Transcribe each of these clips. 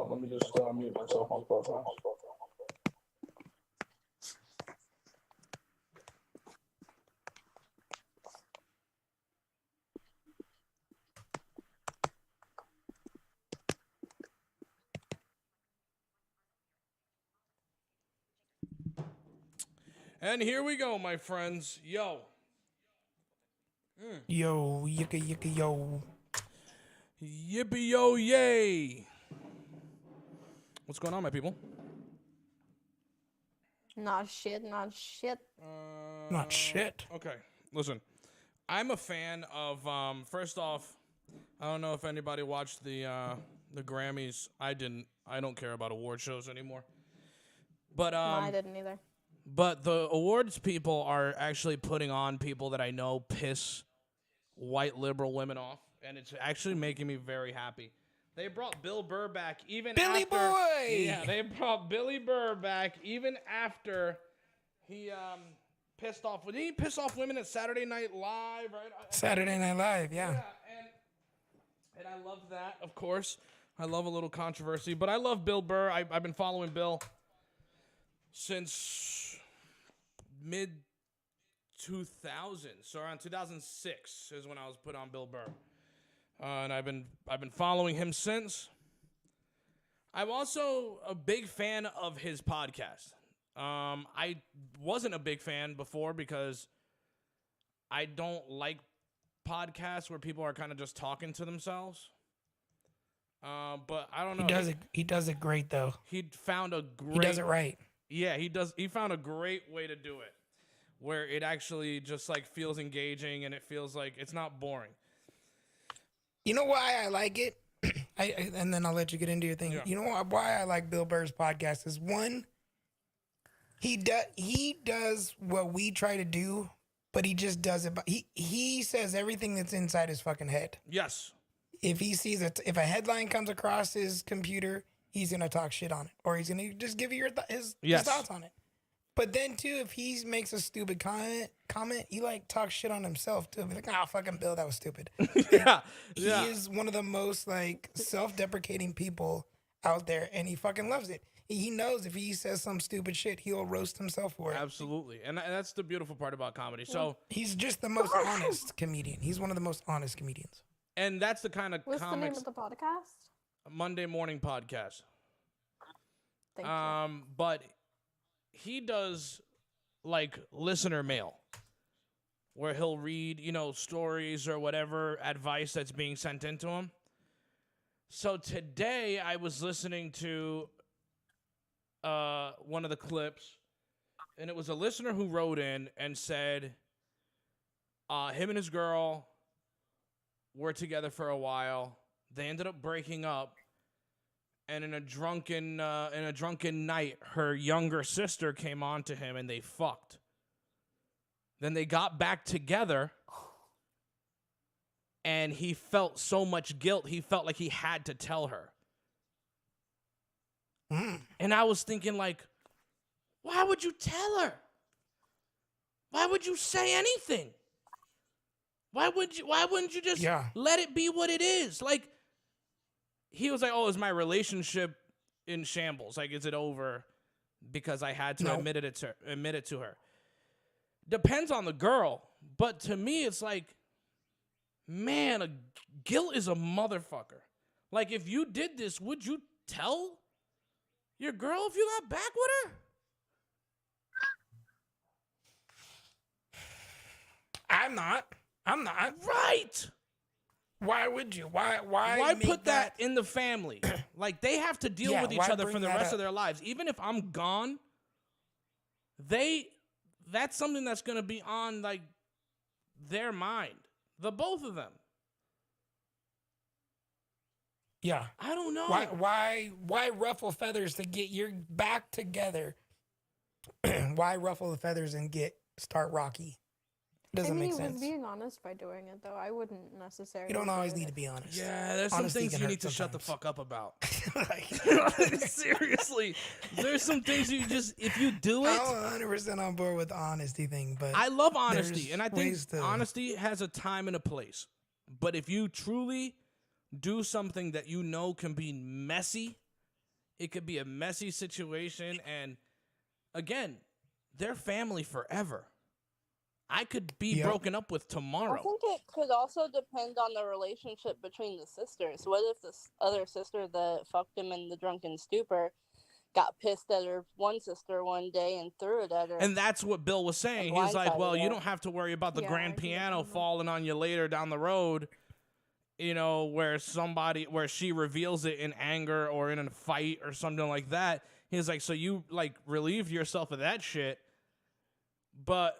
Let me just mute myself on Clubhouse. And here we go, my friends. Yo. Yo, yicka yicka yo. Yippee yo yay. What's going on, my people? Not shit. Not shit. Okay, listen. I'm a fan of, first off, I don't know if anybody watched the Grammys. I didn't. I don't care about award shows anymore. But No, I didn't either. But the awards people are actually putting on people that I know piss white liberal women off, and it's actually making me very happy. They brought Bill Burr back even Billy after... Boy! Yeah, they brought Billy Burr back even after he pissed off... Didn't he piss off women at Saturday Night Live, right? Saturday Night Live, yeah. And I love that, of course. I love a little controversy, but I love Bill Burr. I've been following Bill since mid 2000s, so around 2006 is when I was put on Bill Burr, and I've been following him since. I'm also a big fan of his podcast. I wasn't a big fan before because I don't like podcasts where people are kind of just talking to themselves. But I don't know. He does it great though. He found a great. He does it right. Yeah, he does. He found a great way to do it, where it actually just like feels engaging and it feels like it's not boring. You know why I like it? And then I'll let you get into your thing. Yeah. You know why I like Bill Burr's podcast is one, he does what we try to do, but he just does it. He says everything that's inside his fucking head. Yes. If he sees if a headline comes across his computer, he's gonna talk shit on it, or he's gonna just give you his thoughts on it. But then too, if he makes a stupid comment, he like talks shit on himself too. Be like, fucking Bill, that was stupid. Yeah. He is one of the most like self-deprecating people out there, and he fucking loves it. He knows if he says some stupid shit, he'll roast himself for it. Absolutely, and that's the beautiful part about comedy. So he's just the most honest comedian. He's one of the most honest comedians. And that's the kind of What's comics. the name of the podcast? Monday Morning Podcast. Thank you. But he does like listener mail, where he'll read, stories or whatever advice that's being sent into him. So today I was listening to one of the clips, and it was a listener who wrote in and said him and his girl were together for a while. They ended up breaking up. And in a drunken night, her younger sister came on to him and they fucked. Then they got back together, and he felt so much guilt. He felt like he had to tell her. And I was thinking, like, why would you tell her? Why would you say anything? Why wouldn't you just let it be what it is? Like, he was like, "Oh, is my relationship in shambles? Like, is it over because I had to admit it to her?" Depends on the girl, but to me, it's like, man, guilt is a motherfucker. Like, if you did this, would you tell your girl if you got back with her? I'm not. Right. Why would you? Why put that in the family? Like, they have to deal with each other for the rest of their lives. Even if I'm gone, that's something that's going to be on, like, their mind. The both of them. Yeah. I don't know. Why ruffle feathers to get your back together? Why ruffle the feathers and start Rocky? Doesn't make sense. He was being honest by doing it, though. I wouldn't necessarily. You don't always need to be honest. Yeah, there's some things you need to shut the fuck up about. Seriously, there's some things if you do it. I'm 100% on board with the honesty thing, but I love honesty, and I think honesty has a time and a place. But if you truly do something that you know can be messy It could be a messy situation. And again, they're family forever. I could be broken up with tomorrow. I think it could also depend on the relationship between the sisters. What if this other sister that fucked him in the drunken stupor got pissed at her one sister one day and threw it at her? And that's what Bill was saying. He's like, well, you don't have to worry about the grand piano falling on you later down the road, you know, where she reveals it in anger or in a fight or something like that. He's like, so you, like, relieved yourself of that shit. But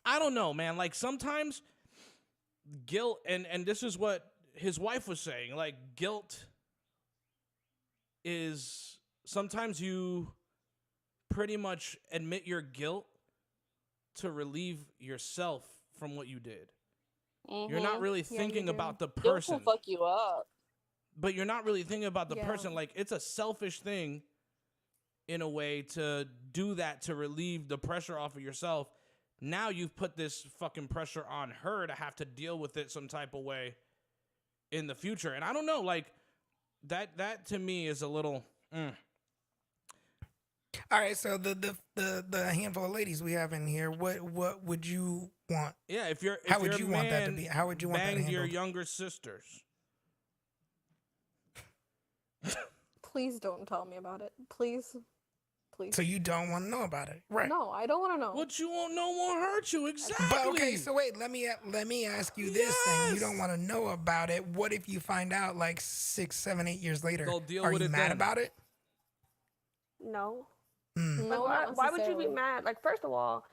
I don't know, man. Like, sometimes guilt, and this is what his wife was saying, like, guilt is, sometimes you pretty much admit your guilt to relieve yourself from what you did. Mm-hmm. You're not really thinking about the person. Guilt will fuck you up. But you're not really thinking about the person. Like, it's a selfish thing in a way to do that, to relieve the pressure off of yourself. Now you've put this fucking pressure on her to have to deal with it some type of way in the future. And I don't know, like, that to me is a little... All right, so the handful of ladies we have in here, what would you want? Yeah, how would you want that to be? How would you want that handled? Bang your younger sisters. Please don't tell me about it. Please. So you don't want to know about it, right? No, I don't want to know. What you won't know won't hurt you, exactly. But okay, so wait, let me ask you this thing. You don't want to know about it. What if you find out like 6, 7, 8 years later? They'll deal Are with you it mad then. about it? No. No, why would you be mad? Like, first of all,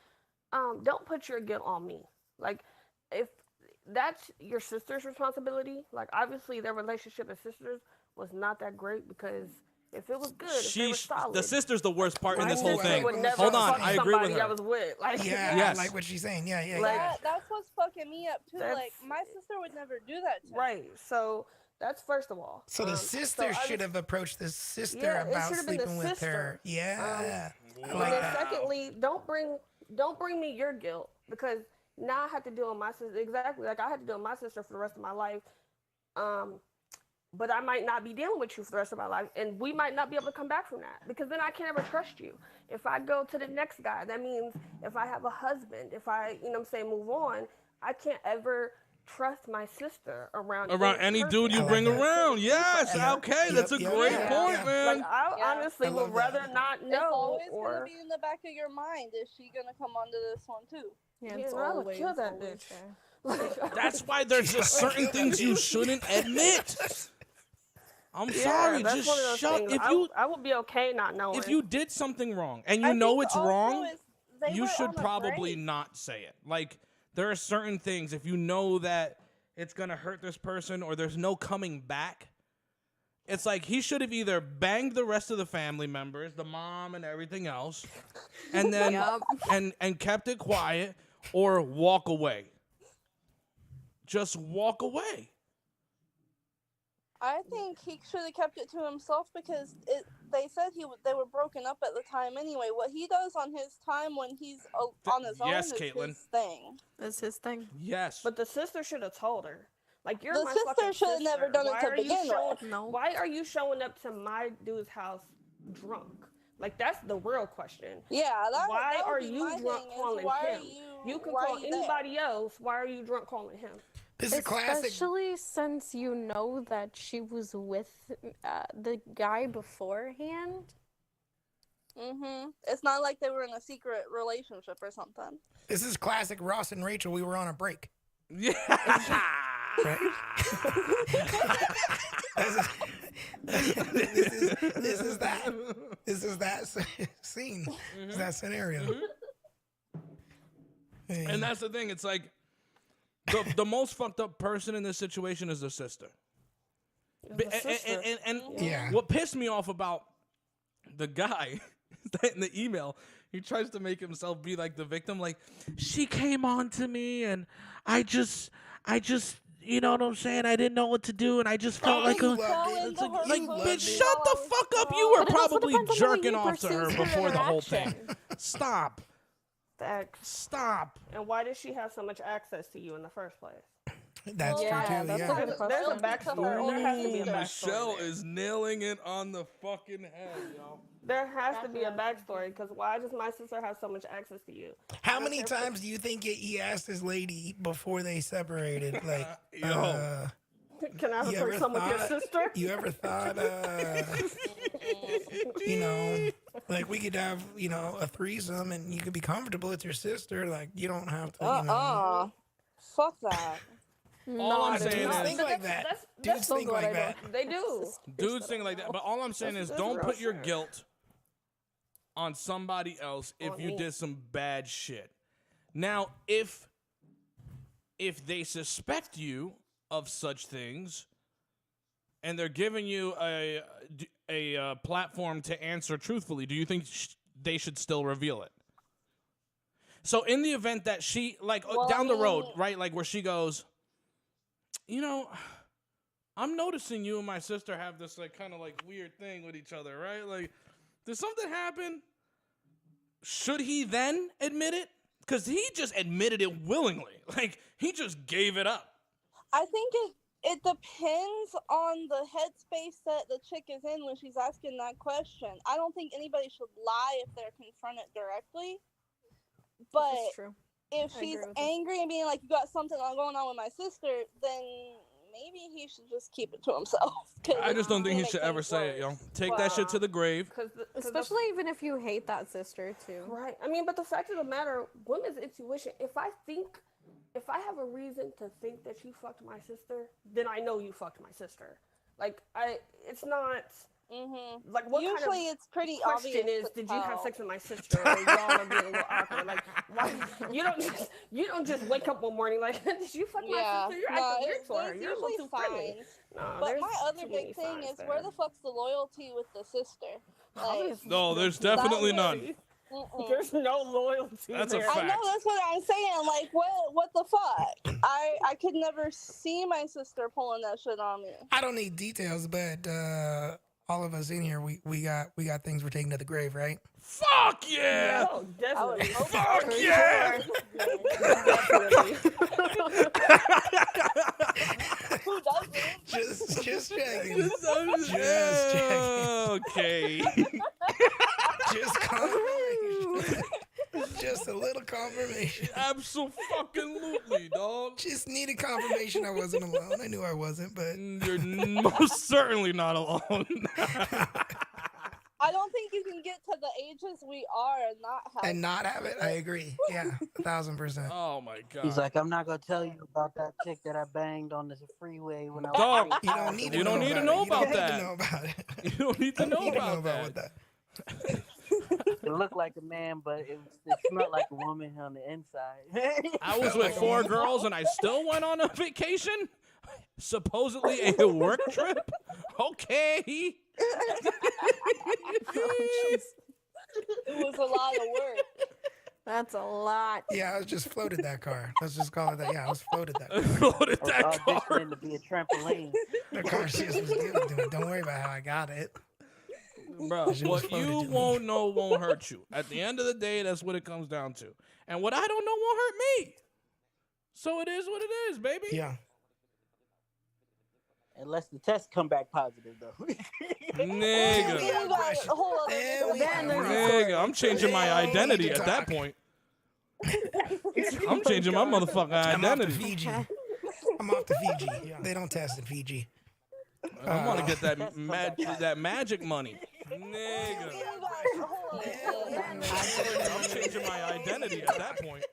don't put your guilt on me. Like, if that's your sister's responsibility, like, obviously their relationship as sisters was not that great, because if it was good, if they were solid, the sister's the worst part in this whole thing. Would never Hold on, fuck I agree with somebody her. I was with. Like, Yeah, I like what she's saying. Yeah. That's what's fucking me up too. Like, my sister would never do that to me. Right. So that's first of all. So the sister should have approached the sister about sleeping with her. Yeah. I like that. Secondly, don't bring me your guilt, because now I have to deal with my sister. Exactly. Like, I had to deal with my sister for the rest of my life. But I might not be dealing with you for the rest of my life, and we might not be able to come back from that, because then I can't ever trust you. If I go to the next guy, that means if I have a husband, if I, move on, I can't ever trust my sister around any dude you bring around. Yes, okay, that's a great point, man. Like, I honestly would rather not know. It's always gonna be in the back of your mind. Is she gonna come onto this one too? Yeah, it's always kill that bitch. That's why there's just certain things you shouldn't admit. I'm sorry, just shut. I would be okay not knowing. If you did something wrong and you know it's wrong, you should probably not say it. Like, there are certain things, if you know that it's gonna hurt this person or there's no coming back, it's like he should have either banged the rest of the family members, the mom and everything else, and then and kept it quiet, or walk away. Just walk away. I think he should have kept it to himself, because they said they were broken up at the time anyway. What he does on his time when he's on his own is Caitlin. his thing. It's his thing. Yes. But the sister should have told her. Like, you're the my sister should have never done it to begin with. No. Why are you showing up to my dude's house drunk? Like, that's the real question. Yeah, why that are you drunk calling him? You can call anybody else. Why are you drunk calling him? This is classic. Especially since you know that she was with the guy beforehand. It's not like they were in a secret relationship or something. This is classic Ross and Rachel. We were on a break. Yeah. Right? This is that scene. It's that scenario. And that's the thing. It's like the most fucked up person in this situation is the sister. And what pissed me off about the guy is that in the email, he tries to make himself be like the victim. Like, she came on to me and I just, you know what I'm saying? I didn't know what to do, and I just felt like bitch, shut the fuck up. You were probably jerking off to her before the whole thing. Stop. Facts. Stop. And why did she have so much access to you in the first place? That's true too. That's Yeah. a good There's a question. backstory. There has to be a backstory. Michelle there. is nailing it on the fucking head, yo. There has to be a backstory because why does my sister have so much access to you? How many times do you think he asked his lady before they separated? Like, Yo. Can I have a threesome with your sister? You ever thought, like we could have, a threesome and you could be comfortable with your sister. Like, you don't have to, Fuck that. All I'm saying Dudes is, think like that. That's Dudes think like that. They do. dudes think like that. But all I'm saying is, don't real put your shit. guilt on somebody else if you did some bad shit. Now, if they suspect you of such things, and they're giving you a platform to answer truthfully, do you think they should still reveal it? So in the event that she, down the road, right, like where she goes, I'm noticing you and my sister have this kind of weird thing with each other, right? Like, did something happen? Should he then admit it? Because he just admitted it willingly. Like, he just gave it up. I think it depends on the headspace that the chick is in when she's asking that question. I don't think anybody should lie if they're confronted directly. But if she's angry and being like, you got something going on with my sister, then maybe he should just keep it to himself. I just don't think he should ever say it, yo. Take that shit to the grave. Especially even if you hate that sister, too. Right. I mean, but the fact of the matter, women's intuition, if I have a reason to think that you fucked my sister, then I know you fucked my sister. It's not... Mm-hmm. Like, what usually kind of it's pretty question obvious is, did you have sex with my sister? Or y'all are being a little awkward. Like, why, you don't just wake up one morning like, did you fuck my sister? You're acting weird for her. You're a little too friendly. But my other big thing is, where the fuck's the loyalty with the sister? No, there's definitely none. There's no loyalty. That's there. a fact. I know, that's what I'm saying. Like, what the fuck? I could never see my sister pulling that shit on me. I don't need details, but all of us in here, we got things we're taking to the grave, right? Fuck yeah! Oh, definitely. Fuck yeah! Who doesn't? Just checking. Just checking. Okay. Just confirmation. Just a little confirmation. Absolutely, dog. Just needed confirmation I wasn't alone. I knew I wasn't, but You're most certainly not alone. I don't think you can get to the ages we are and not have it. I agree. Yeah, 1,000%. Oh my god. He's like, I'm not gonna tell you about that chick that I banged on the freeway when I was. Dog, you don't need to know about that. You don't need to know about that. It looked like a man, but it smelled like a woman on the inside. I was with 4 girls and I still went on a vacation? Supposedly a work trip? Okay. It was a lot of work. That's a lot. Yeah, I was just floated that car. Let's just call it that. Yeah, I was floated that car. Floated that car. Auditioning to be a trampoline. The car she was given to me. Don't worry about how I got it. Bro, what you won't know won't hurt you. At the end of the day, that's what it comes down to. And what I don't know won't hurt me. So it is what it is, baby. Yeah. Unless the tests come back positive, though. Nigga. Nigga, I'm changing my identity at that point. I'm changing my motherfucking identity. I'm off to Fiji. Yeah. They don't test in Fiji. I want to get that magic money. Nigga. I'm changing my identity at that point.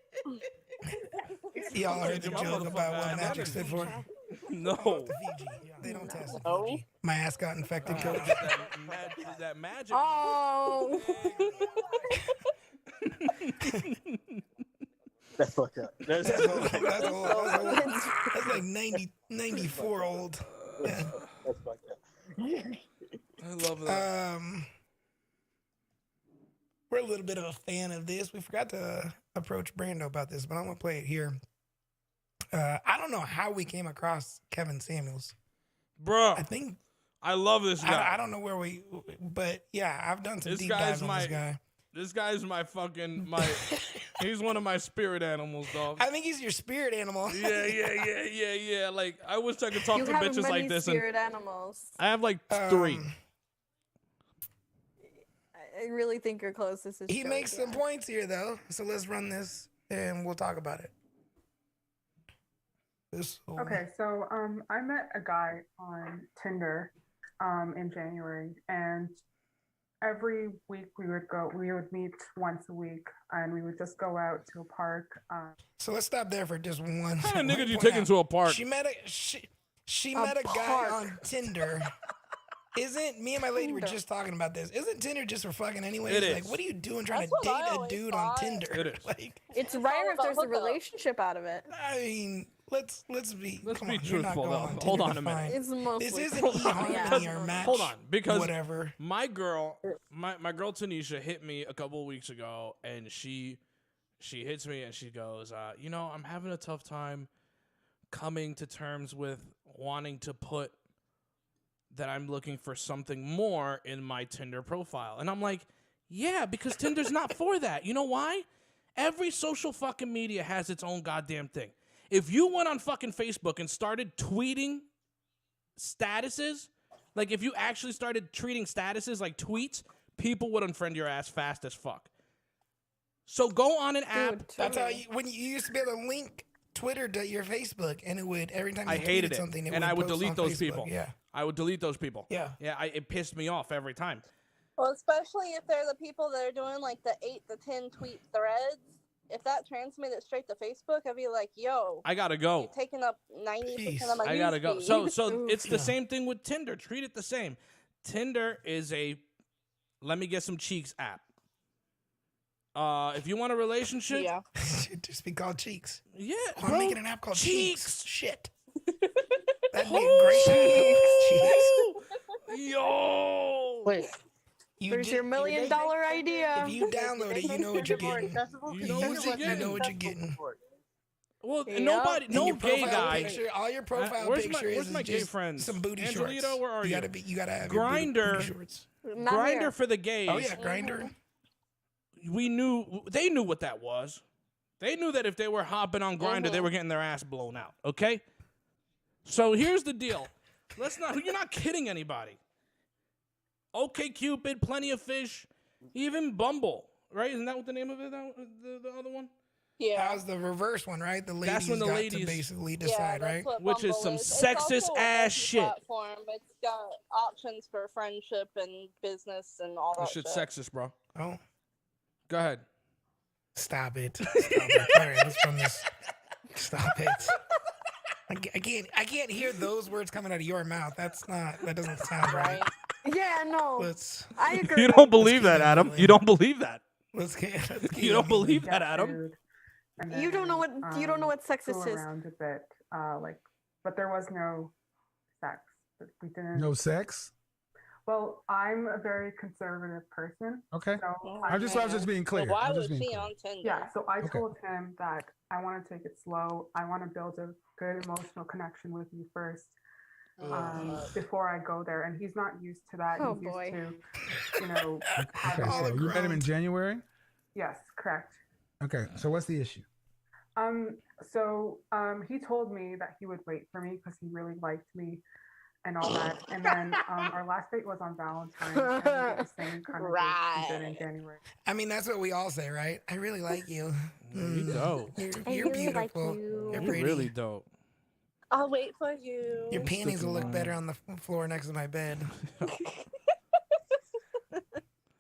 Y'all heard the joke about what magic stood for? No. Fiji. They don't test in Fiji. My ass got infected, coach. That magic. Oh. That's fucked up. That's like 94 old. Yeah. That's fucked up. I love that. We're a little bit of a fan of this. We forgot to approach Brando about this, but I'm gonna play it here. I don't know how we came across Kevin Samuels. Bro, I love this guy. I don't know where but yeah, I've done some deep dives on this guy. This guy's my He's one of my spirit animals, dog. I think he's your spirit animal. Yeah. Like, I wish I could talk to bitches many like this. Spirit animals. I have like 3. I really think you're closest. He makes some points here, though. So let's run this, and we'll talk about it. Okay, so I met a guy on Tinder in January, and every week we would meet once a week, and we would just go out to a park. So let's stop there for just one. What kind of nigga you taking to a park? She met a guy on Tinder. Isn't me and my lady were just talking about this? Isn't Tinder just for fucking anyways? It is. Like, what are you doing trying to date a dude on Tinder? It is. Like, it's rare if there's a relationship out of it. I mean, let's be truthful though. Hold on a minute. It's mostly this isn't eHarmony or Match. Hold on, because whatever. My girl Tanisha hit me a couple of weeks ago, and she hits me and she goes, I'm having a tough time coming to terms with wanting to put that I'm looking for something more in my Tinder profile. And I'm like, yeah, because Tinder's not for that. You know why? Every social fucking media has its own goddamn thing. If you went on fucking Facebook and started tweeting statuses, like if you actually started treating statuses like tweets, people would unfriend your ass fast as fuck. So go on an app. That's how when you used to be able to link Twitter to your Facebook, and it would every time you I hated something, it, and I would delete those Facebook. people. Yeah, I would delete those people. Yeah, it pissed me off every time. Well, especially if they're the people that are doing like the 8 to 10 tweet threads. If that transmitted straight to Facebook, I'd be like, "Yo, I gotta go. You're taking up 90% of my I gotta go." newsfeed. So it's the same thing with Tinder. Treat it the same. Tinder is a let me get some cheeks app. If you want a relationship, it'd just be called Cheeks. Yeah, I'm making an app called Cheeks. Shit, that'd be a great. Cheeks. Yo, wait. There's your $1 million idea. If you download it, you know what you're getting. You know what you're getting. Well, Yep. no gay guy. Picture, all your profile where's my gay friends? Some booty Angelito, shorts. Where are you? You gotta have Grinder. Booty shorts. Grinder for the gays. Oh yeah, Grinder. They knew what that was. They knew that if they were hopping on Grinder, they were getting their ass blown out. Okay. So here's the deal. You're not kidding anybody. Okay, Cupid, Plenty of Fish, even Bumble, right? Isn't that what the name of it? The other one? Yeah, that was the reverse one, right? The ladies that's when the got ladies to basically decide, right? Which is some sexist ass shit. Platform. It's got options for friendship and business and all that. That shit's sexist, bro. Oh, go ahead. Stop it. All right, let's run this. Stop it. I can't hear those words coming out of your mouth. That doesn't sound right. Yeah, no. I agree. You don't believe that, Adam. You don't believe that. You don't believe that, Adam. Then, you don't know what sexist is. Around a bit, but there was no sex. We didn't. No sex. Well, I'm a very conservative person. Okay. So I was just being clear. So why was she on Tinder? Yeah. So I told him that I want to take it slow. I want to build a good emotional connection with you first. Before I go there, and he's not used to that. Oh, he's boy. used to, Okay, so you met him in January? Yes, correct. Okay, so what's the issue? He told me that he would wait for me because he really liked me and all that. And then our last date was on Valentine's, and we did the same kind of date we did in January. I mean, that's what we all say, right? I really like you. You dope. You're beautiful. You're pretty. Really dope. I'll wait for you. Your panties will look better on the floor next to my bed.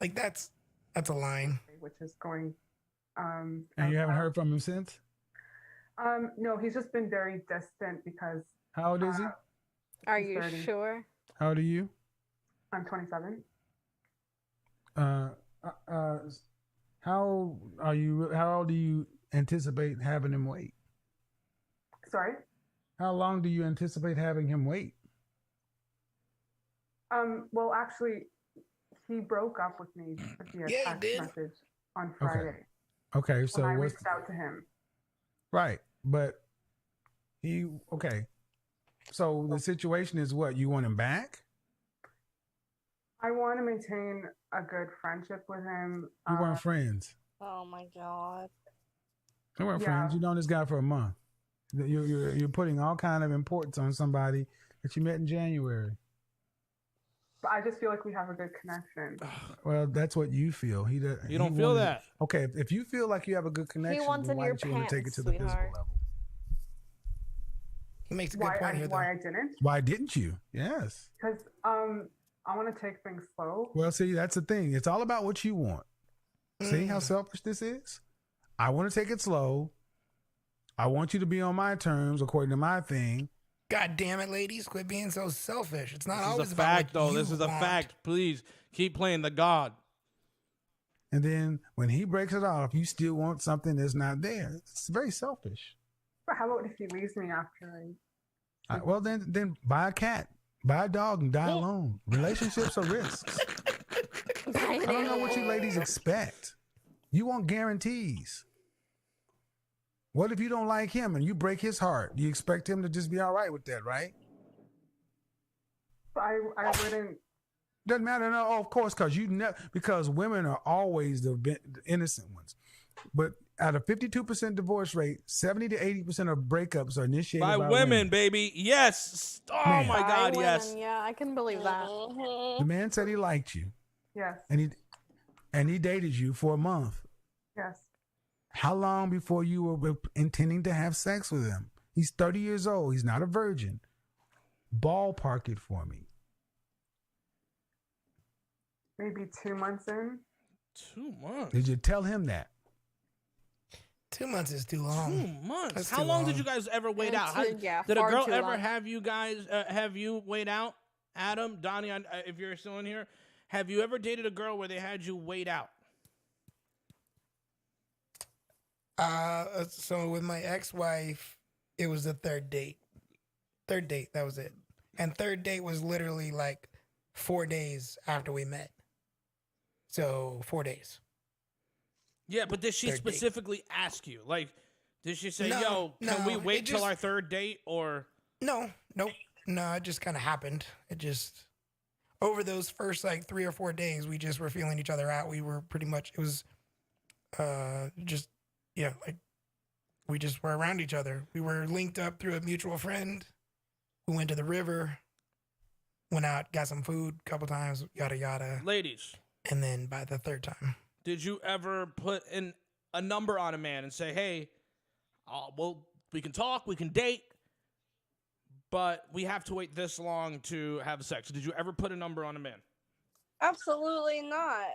Like that's a line. Which is going. And you haven't heard from him since? No, he's just been very distant because. How old is he? Are you sure? How old are you? I'm 27. How old do you anticipate having him wait? Sorry? How long do you anticipate having him wait? Well, actually, he broke up with me via text message on Friday. Okay, so when I reached out to him. Right, but so the situation is what? You want him back? I want to maintain a good friendship with him. You weren't friends. Oh my god. We weren't friends. You known this guy for a month. You're putting all kind of importance on somebody that you met in January. But I just feel like we have a good connection. Well, that's what you feel. You don't feel that. Okay, if you feel like you have a good connection, He wants then in why your don't you want to take it pants, to the physical sweetheart. level? He makes a good point here, though. Why I didn't? Why didn't you? Yes. Because I want to take things slow. Well, see, that's the thing. It's all about what you want. See how selfish this is? I want to take it slow. I want you to be on my terms according to my thing. God damn it, ladies. Quit being so selfish. It's not This always is a about fact, what though. you This is a want. fact. Please keep playing the God. And then when he breaks it off, you still want something that's not there. It's very selfish. But how about if he leaves me after Well, then buy a cat, buy a dog, and die alone. Relationships are risks. I don't know what you ladies expect. You want guarantees. What if you don't like him and you break his heart? You expect him to just be all right with that, right? I wouldn't. Doesn't matter. No, of course, because women are always the innocent ones. But at a 52% divorce rate, 70 to 80% of breakups are initiated by women, baby. Yes. Oh Man. my God, By yes. women, yeah, I can believe that. The man said he liked you. Yes. And he dated you for a month. Yes. How long before you were intending to have sex with him? He's 30 years old. He's not a virgin. Ballpark it for me. Maybe 2 months in. 2 months. Did you tell him that? 2 months is too long. 2 months. That's How too long long. did you guys ever wait Yeah, out? Did a far girl too ever long. have you guys have you wait out? Adam, Donnie, if you're still in here, have you ever dated a girl where they had you wait out? So with my ex-wife, it was the third date. Third date, that was it. And third date was literally like 4 days after we met. So 4 days. Yeah, but did she Third date. specifically ask you? Like, did she say, No, "Yo, can we no, wait it till just- our third date?" Or No, it just kind of happened. It just, over those first like 3 or 4 days, we just were feeling each other out. We were pretty much, it was just, yeah, like we just were around each other. We were linked up through a mutual friend. We went to the river, went out, got some food a couple times, yada, yada. ladies, And then by the third time, did you ever put in a number on a man and say, "Hey, well, we can talk, we can date, but we have to wait this long to have sex"? Did you ever put a number on a man? Absolutely not.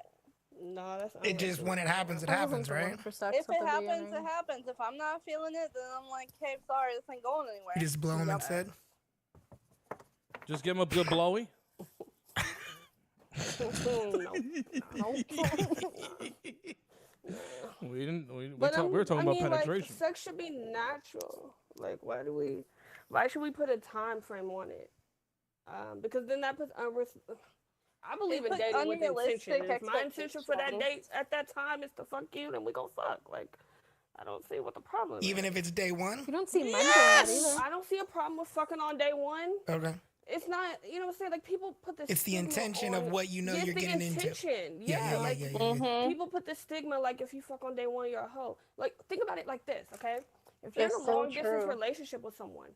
No, that's it just, when it happens, it I wasn't happens, the one right? for sex If at it the happens, beginning. it happens. If I'm not feeling it, then I'm like, hey, sorry, this ain't going anywhere. You just blow him Yep. instead. Just give him a good blowy. We didn't. We were talking about penetration. Like, sex should be natural. Like, why should we put a time frame on it? Because then that puts I believe in puts dating with unrealistic intention. If my intention for that expectations. date at that time is to fuck you, then we gon' fuck. Like, I don't see what the problem is. Even if it's day one? You don't see men doing that either. I don't see a problem with fucking on day one. Okay. It's not, you know what I'm saying? Like, people put this It's the stigma intention of on- what you know Yeah, you're it's the getting into. intention. Yeah, like, people put the stigma, like, if you fuck on day one, you're a hoe. Like, think about it like this, okay? If you're in It's a so long-distance true. relationship with someone,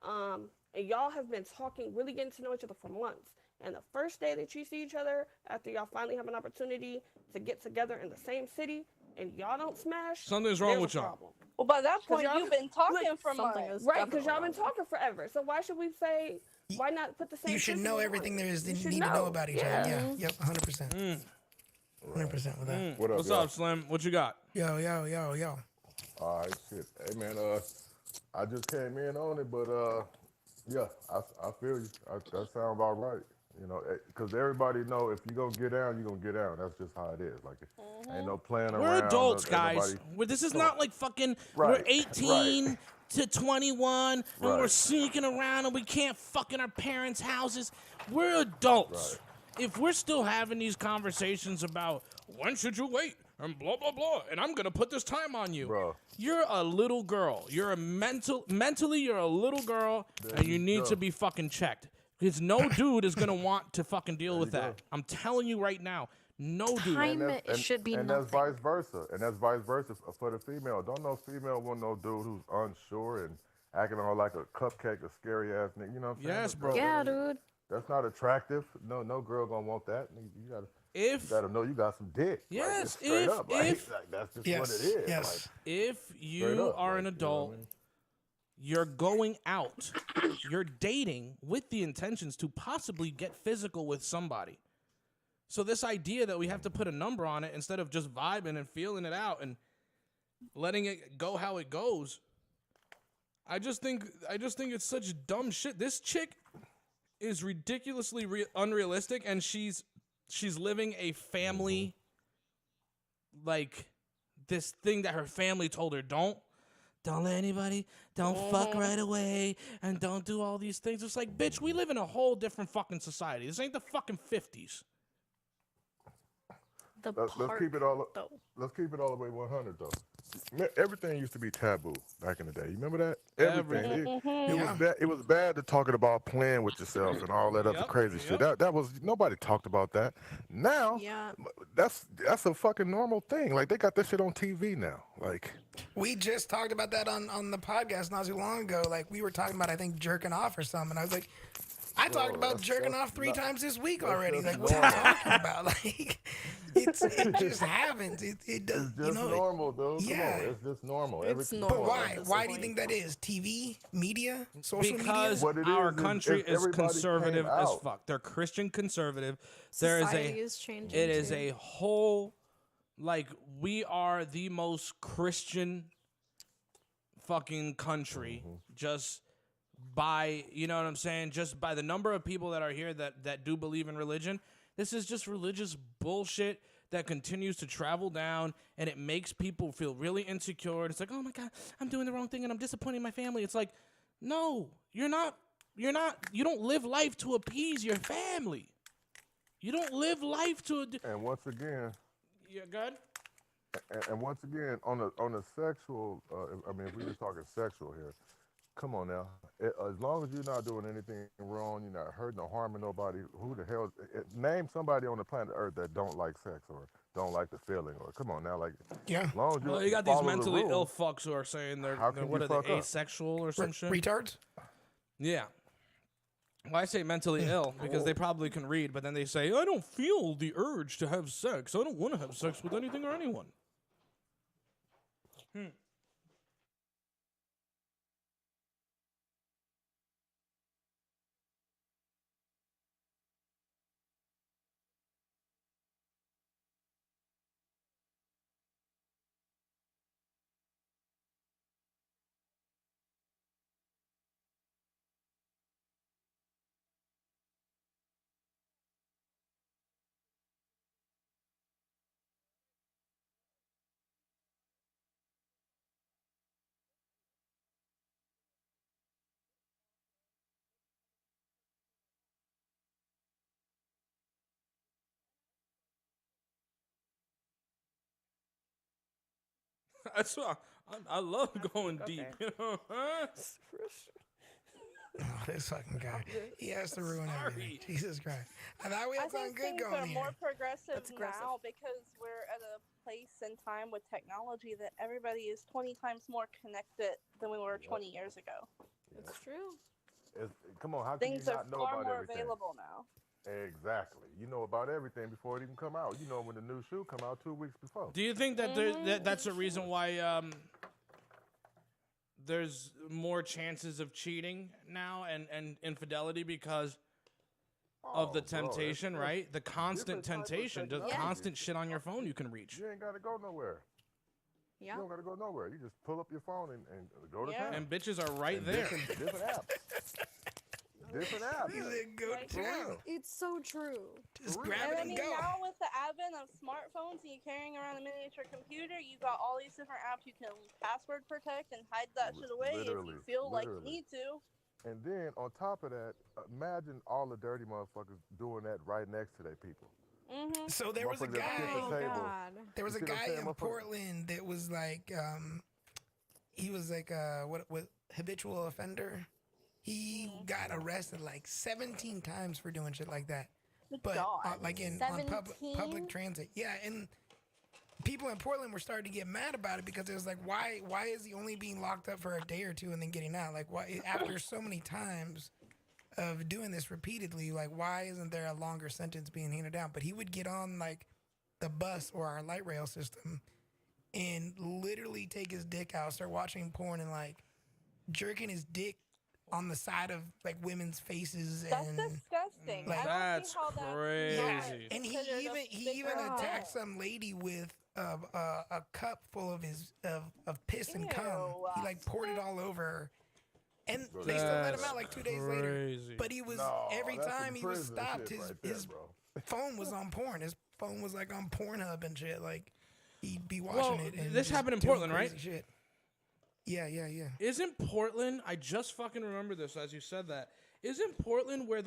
and y'all have been talking, really getting to know each other for months, and the first day that you see each other, after y'all finally have an opportunity to get together in the same city, and y'all don't smash, Something's wrong there's with a y'all. problem. Well, by that point, y'all- you've been talking Look, for something months. is Right, because y'all definitely been talking forever. So why should we say, why not put the same You should principle know on everything it? there is You that you should need to know about each other. Yeah. Yep. 100%. 100% with that. What up, What's y'all? up, Slim? What you got? Yo. All right, shit. Hey, man, I just came in on it, but yeah, I feel you. That sound about right. You know, because everybody know if you gonna get down, you gonna get down. That's just how it is. Like, ain't no playing around. We're adults, ain't guys. nobody- This is not like fucking. Right, We're 18 right. to 21, and we're Right. sneaking around, and we can't fuck in our parents' houses. We're adults. If we're still having these conversations about when should you wait and blah blah blah, and I'm gonna put this time on you, Bro. you're a little girl. You're a mentally, you're a little girl, and you need to be fucking checked. Because no dude is gonna want to fucking deal with that. I'm telling you right now. No dude. Time should be and nothing. that's vice versa. And that's vice versa for the female. Don't no female want no dude who's unsure and acting all like a cupcake, a scary ass nigga. You know what I'm saying? Yes, bro. Yeah, dude. That's not attractive. No girl gonna want that. You gotta know you got some dick. Yes, like, straight up. Like, that's just what it is. Yes. Like, if you are an adult, you're going out, you're dating with the intentions to possibly get physical with somebody. So this idea that we have to put a number on it instead of just vibing and feeling it out and letting it go how it goes, I just think it's such dumb shit. This chick is ridiculously unrealistic, and she's living a family, like, this thing that her family told her, don't let anybody, don't fuck right away, and don't do all these things. It's like, bitch, we live in a whole different fucking society. This ain't the fucking 50s. Let's keep it all. Let's keep it all the way 100 though. Everything used to be taboo back in the day. You remember that? Everything. It was bad to talking about playing with yourself and all that other crazy shit. That was nobody talked about that. Now, that's a fucking normal thing. Like they got this shit on TV now. Like we just talked about that on the podcast not too long ago. Like we were talking about, I think, jerking off or something. And I was like, I talked about jerking off 3 times this week already. Like, what are you talking about? Like, it just happens. It does. It's just normal, dude. Yeah, come on, it's just normal. It's normal. But why? Why do you think that is? TV, media, social because media. Because our country is conservative as fuck. They're Christian conservative. Society is changing. It is a whole, like, we are the most Christian fucking country. Just by, you know what I'm saying? Just by the number of people that are here that do believe in religion. This is just religious bullshit that continues to travel down, and it makes people feel really insecure. It's like, oh my God, I'm doing the wrong thing and I'm disappointing my family. It's like, no, you're not, you don't live life to appease your family. You don't live life to. And once again. Yeah, good. And once again, on a sexual, I mean, if we're just talking sexual here, come on now. As long as you're not doing anything wrong, you're not hurting or harming nobody, who the hell? Name somebody on the planet Earth that don't like sex or don't like the feeling, or come on now, like yeah. As long as you got these mentally ill fucks who are saying they're what are they, asexual or some shit? Retards? Yeah. Well, I say mentally ill because they probably can read, but then they say, I don't feel the urge to have sex. I don't want to have sex with anything or anyone. That's why I love going deep. You know? Oh, this fucking guy. He has to ruin everything. Jesus Christ. I thought we had something good going here. I think things are more progressive now because we're at a place and time with technology that everybody is 20 times more connected than we were 20 years ago. It's true. Come on, how can you not know about everything? Things are far more available now. Exactly. You know about everything before it even come out. You know when the new shoe come out 2 weeks before. Do you think that that's a reason why there's more chances of cheating now and infidelity because of the temptation, right? The constant temptation, the constant shit on your phone you can reach. You ain't got to go nowhere. Yeah. You don't got to go nowhere. You just pull up your phone and go to town. And bitches are right there. Different apps. Different apps. It's so true. Just grab it and go. Now with the advent of smartphones and you carrying around a miniature computer, you got all these different apps you can password protect and hide that shit away if you feel like you need to. And then on top of that, imagine all the dirty motherfuckers doing that right next to their people. Mm-hmm. So there was a guy. There was a guy in Portland that was like, he was like what habitual offender. He got arrested like 17 times for doing shit like that. but like on public transit. Yeah, and people in Portland were starting to get mad about it because it was like, why is he only being locked up for a day or two and then getting out? Like, why after so many times of doing this repeatedly, like, why isn't there a longer sentence being handed down? But he would get on like the bus or our light rail system and literally take his dick out, start watching porn and like jerking his dick on the side of like women's faces. That's and disgusting. like, that's crazy. Yeah. And he even attacked some lady with a cup full of his of piss and cum. He like poured it all over her. And they still let him out like 2 days later. But he was every time he was stopped, his phone was on porn. His phone was like on Pornhub and shit. Like he'd be watching it. And this happened in Portland, right? Shit. Yeah. Isn't Portland? I just fucking remember this as you said that. Isn't Portland where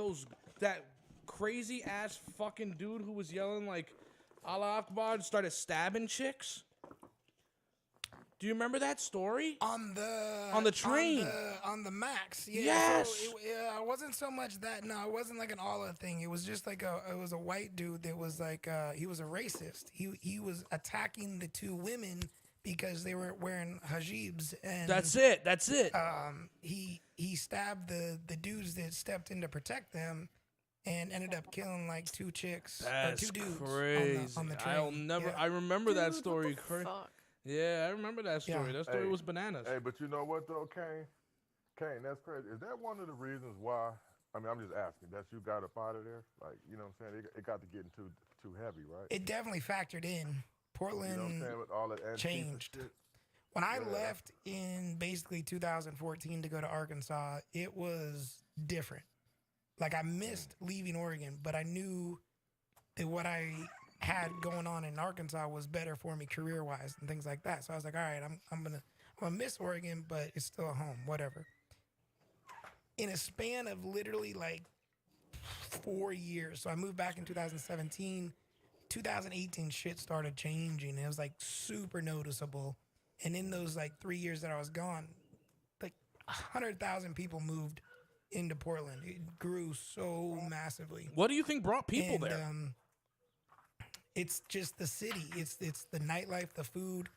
that crazy ass fucking dude who was yelling like Allah Akbar started stabbing chicks? Do you remember that story? On the train. On the Max. Yeah. Yes. So it wasn't so much that. No, it wasn't like an Allah thing. It was just like it was a white dude that was like, he was a racist. He was attacking the two women because they were wearing hijabs. And That's it. He stabbed the dudes that stepped in to protect them and ended up killing like two chicks. That's or two dudes crazy. on the train. I'll never. Yeah. I remember that story. What the fuck? Yeah, I remember that story. Yeah. That story was bananas. Hey, but you know what though, Kane? Kane, that's crazy. Is that one of the reasons why? I mean, I'm just asking that you got up out of there. Like, you know what I'm saying? It got to getting too heavy, right? It definitely factored in. Portland You know what I'm saying? With all that changed. shit. When I left in basically 2014 to go to Arkansas, it was different. Like I missed leaving Oregon, but I knew that what I had going on in Arkansas was better for me career-wise and things like that. So I was like, all right, I'm gonna miss Oregon, but it's still a home, whatever. In a span of literally like 4 years, so I moved back in 2017. 2018, shit started changing. It was like super noticeable. And in those like 3 years that I was gone, like 100,000 people moved into Portland. It grew so massively. What do you think brought people there? It's just the city. It's the nightlife, the food,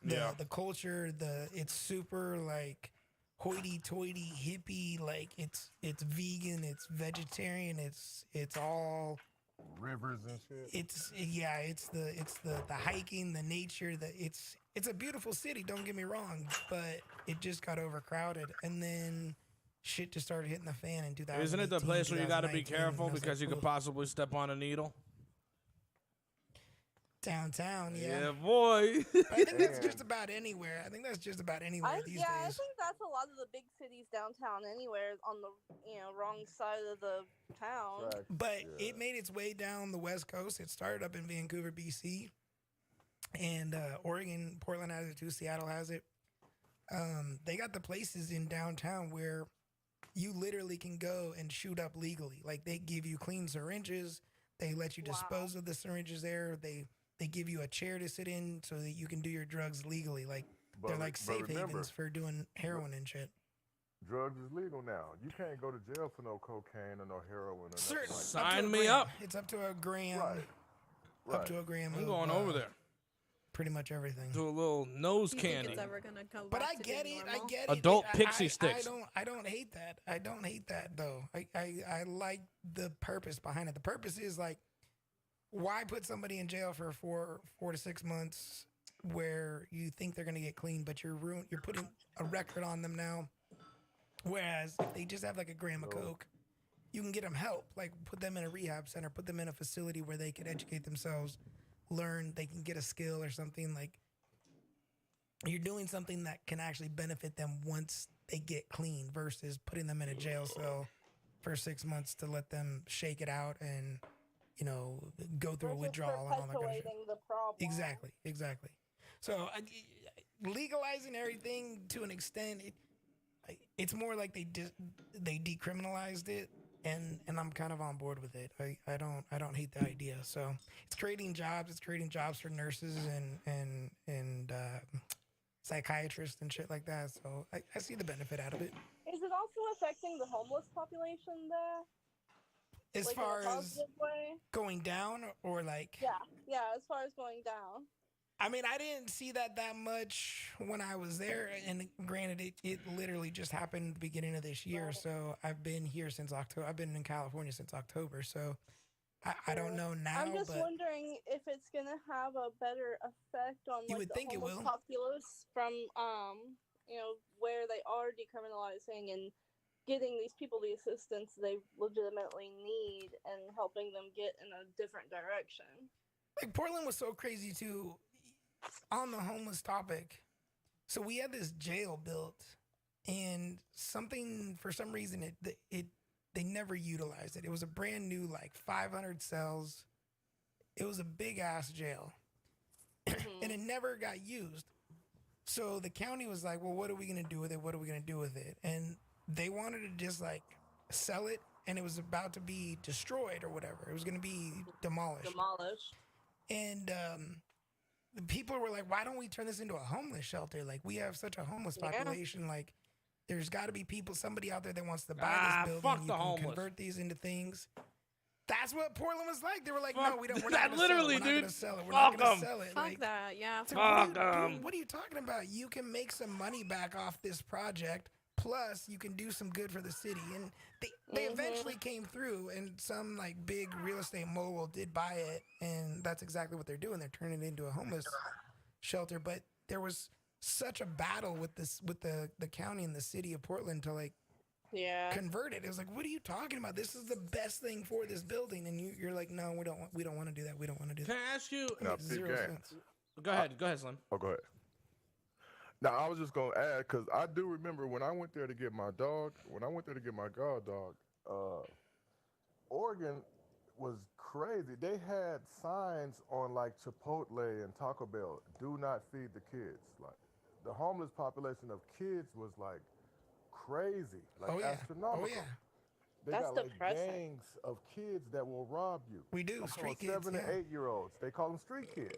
the culture. It's super like hoity-toity hippie. Like it's vegan. It's vegetarian. It's all Rivers and shit. It's the hiking, the nature. It's a beautiful city. Don't get me wrong, but it just got overcrowded, and then shit just started hitting the fan in 2018. Isn't it the place where you got to be 2019, careful and I was because like, you could possibly step on a needle? Downtown, Yeah, boy. I think that's just about anywhere. I think that's just about anywhere these days. I think that's a lot of the big cities downtown anywhere on the wrong side of the town. But it made its way down the West Coast. It started up in Vancouver, BC, and Oregon, Portland has it too. Seattle has it. They got the places in downtown where you literally can go and shoot up legally. Like they give you clean syringes. They let you dispose of the syringes there. They give you a chair to sit in so that you can do your drugs legally. Like they're like safe havens for doing heroin and shit. Drugs is legal now. You can't go to jail for no cocaine or no heroin. Or Certain, like Sign me up. It's up to a gram. Right. Up to a gram. I'm going over there. Pretty much everything. Do a little nose You candy. think it's ever gonna go But back I to get being it. normal? I get it. Adult pixie sticks. I don't hate that. I don't hate that though. I like the purpose behind it. The purpose is like, why put somebody in jail for 4 to 6 months where you think they're gonna get clean, but you're putting a record on them now. Whereas if they just have like a gram of coke, you can get them help. Like put them in a rehab center, put them in a facility where they can educate themselves, learn, they can get a skill or something. Like you're doing something that can actually benefit them once they get clean versus putting them in a jail cell for 6 months to let them shake it out and, you know, go through a withdrawal and all that kind of shit. The problem. Exactly. So legalizing everything to an extent, it's more like they decriminalized it, and I'm kind of on board with it. I don't hate the idea. So it's creating jobs. It's creating jobs for nurses and psychiatrists and shit like that. So I see the benefit out of it. Is it also affecting the homeless population there? As like far in a as positive way. going down or like. Yeah. As far as going down. I mean, I didn't see that much when I was there, and granted, it literally just happened at the beginning of this year. So I've been here since October. I've been in California since October. So I don't know now. I'm just wondering if it's gonna have a better effect on like the homeless populace from where they are decriminalizing and getting these people the assistance they legitimately need and helping them get in a different direction. Like Portland was so crazy too. On the homeless topic, so we had this jail built, and for some reason they never utilized it. It was a brand new 500 cells. It was a big ass jail, and it never got used. So the county was like, "Well, what are we gonna do with it? What are we gonna do with it?" And they wanted to just sell it, and it was about to be destroyed or whatever. It was gonna be demolished. And the people were like, why don't we turn this into a homeless shelter? Like, we have such a homeless population. Like, there's got to be somebody out there that wants to buy this building. Fuck you the can homeless. convert these into things. That's what Portland was like. They were like, no, we're not going to literally, sell it. We're dude. not going to sell it. We're Fuck not going to sell it. Fuck that, yeah. What are you talking about? You can make some money back off this project. Plus, you can do some good for the city. And they eventually came through, and some big real estate mogul did buy it, and that's exactly what they're doing. They're turning it into a homeless shelter. But there was such a battle with the county and the city of Portland to convert it. It was like, what are you talking about? This is the best thing for this building, and you're like, no, we don't want to do that. We don't want to do that. Can I ask you? Zero sense. Go ahead, Slim. Oh, go ahead. Now, I was just going to add, because I do remember when I went there to get my dog, guard dog, Oregon was crazy. They had signs on Chipotle and Taco Bell, do not feed the kids. The homeless population of kids was crazy, astronomical. Oh, yeah. They That's got depressing. gangs of kids that will rob you. We do, street kids. 7 and 8 year olds. They call them street kids.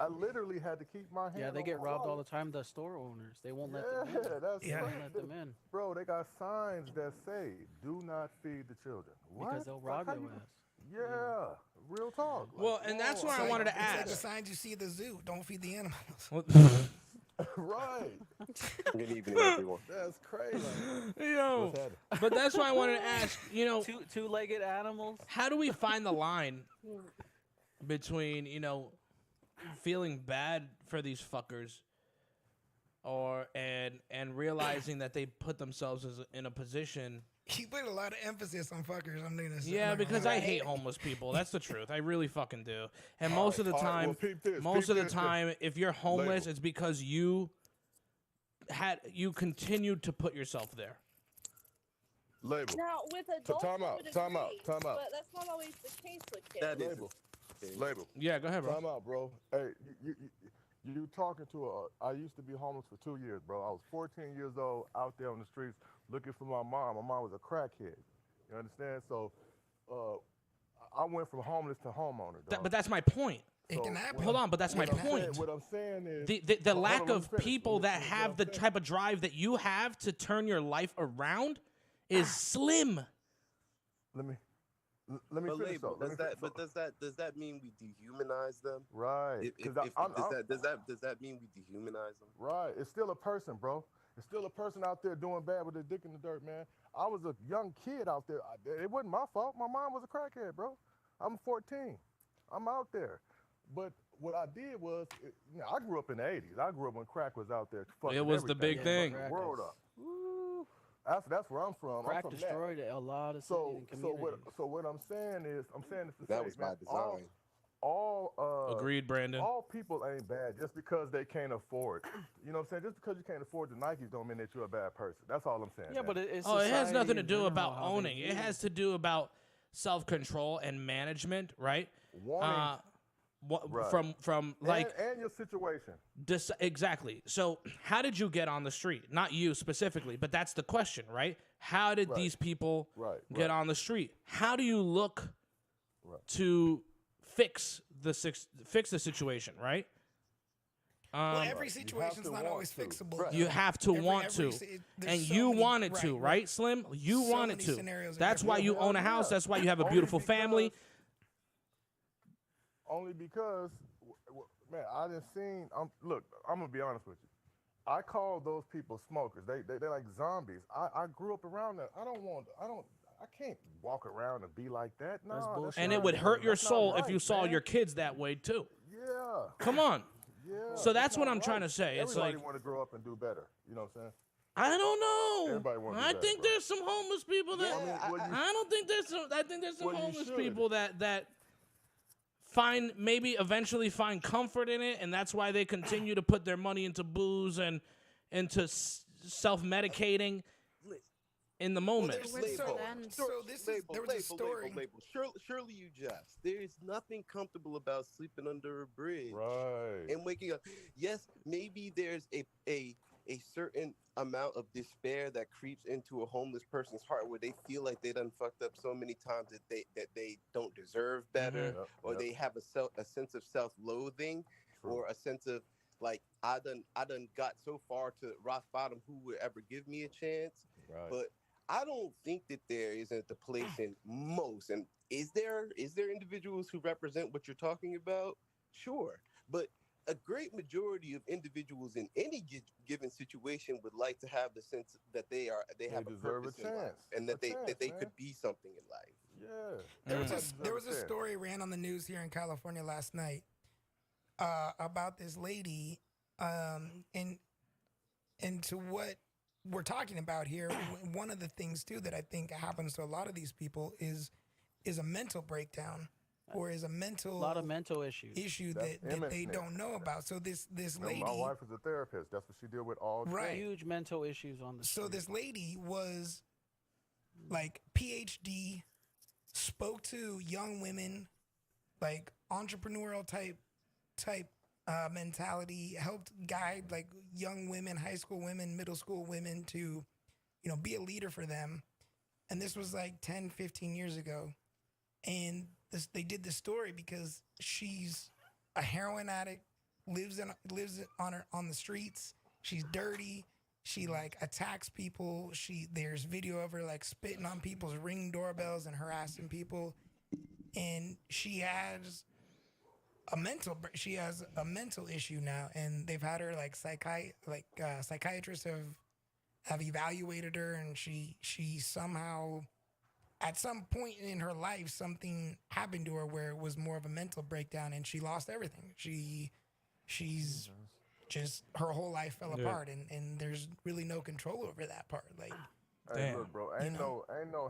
I literally had to keep my hand. Yeah, they get robbed all the time. The store owners, they won't let them in. They won't let them in. Bro, they got signs that say, "Do not feed the children." What? Because they'll rob your ass. Yeah, real talk. Well, and that's why I wanted to ask. It's like the signs you see at the zoo. Don't feed the animals. Right. Good evening, everyone. That's crazy. Yo, but that's why I wanted to ask. Two-legged animals. How do we find the line between feeling bad for these fuckers, and realizing that they put themselves in a position. You put a lot of emphasis on fuckers. I'm gonna say. Yeah, because I hate homeless people. That's the truth. I really fucking do. And most of the time, if you're homeless, it's because you continued to put yourself there. Label. Now, with adults, time out. But that's not always the case with kids. Label. Yeah, go ahead, bro. Time out, bro. Hey, you talking to I used to be homeless for 2 years, bro. I was 14 years old, out there on the streets looking for my mom. My mom was a crackhead. You understand? So, I went from homeless to homeowner. But that's my point. It can happen. Hold on, but that's my point. What I'm saying is the lack of people that have the type of drive that you have to turn your life around is slim. Let me finish though. Does that mean we dehumanize them? Right. Does that mean we dehumanize them? Right. It's still a person, bro. It's still a person out there doing bad with their dick in the dirt, man. I was a young kid out there. It wasn't my fault. My mom was a crackhead, bro. I'm 14. I'm out there. But what I did was, I grew up in the 80s. I grew up when crack was out there. It was the big thing. World up. That's where I'm from. Crack I'm from destroyed a lot of cities and communities. So what I'm saying is to that say, was man, by design. Agreed, Brandon. All people ain't bad just because they can't afford. You know what I'm saying? Just because you can't afford the Nikes don't mean that you're a bad person. That's all I'm saying. Yeah, man. but it has nothing to do about owning. It has to do about self-control and management, right? Right. From like and your situation. Exactly. So how did you get on the street? Not you specifically, but that's the question, right? How did these people get on the street? How do you look to fix the situation, right? Well, every situation's not always fixable. Right. You have to want to, and you wanted to, right, Slim? You wanted to. That's why you own a house. That's why you have a beautiful family. Only because, man, I done seen. Look, I'm gonna be honest with you. I call those people smokers. They're like zombies. I grew up around that. I can't walk around and be like that. No, and it would hurt your soul if you saw your kids that way too. Yeah. Come on. Yeah. So that's what I'm trying to say. It's Everybody like want to grow up and do better. You know what I'm saying? I don't know. Everybody wants to do I better, think bro. there's some homeless people that I don't think there's some. I think there's some homeless people that maybe eventually find comfort in it, and that's why they continue to put their money into booze and into self-medicating in the moment. There was a story. Surely you jest. There is nothing comfortable about sleeping under a bridge, right? And waking up. Yes, maybe there's a certain amount of despair that creeps into a homeless person's heart, where they feel like they done fucked up so many times that they don't deserve better, or they have a sense of self-loathing, or a sense of like I done got so far to rock bottom. Who would ever give me a chance? Right. But I don't think that there isn't the place in most. And is there individuals who represent what you're talking about? Sure, but a great majority of individuals in any given situation would like to have the sense that they have a purpose in life, and that they could be something in life. Yeah. There was a story ran on the news here in California last night about this lady, and to what we're talking about here. One of the things too that I think happens to a lot of these people is a mental breakdown. Or is a lot of mental issue that they don't know about. So this lady, my wife is a therapist. That's what she deal with all day. Right. Huge mental issues on the street. So this lady was like PhD, spoke to young women, like entrepreneurial type mentality, helped guide like young women, high school women, middle school women to, be a leader for them. And this was like 10, 15 years ago. And they did this story because she's a heroin addict, lives on the streets. She's dirty. She like attacks people. There's video of her like spitting on people's Ring doorbells and harassing people. And she has a mental issue now, and they've had her like psychiatrists have evaluated her, and she somehow, at some point in her life, something happened to her where it was more of a mental breakdown, and she lost everything. She's just, her whole life fell apart, and there's really no control over that part. Like, hey, look, bro, ain't no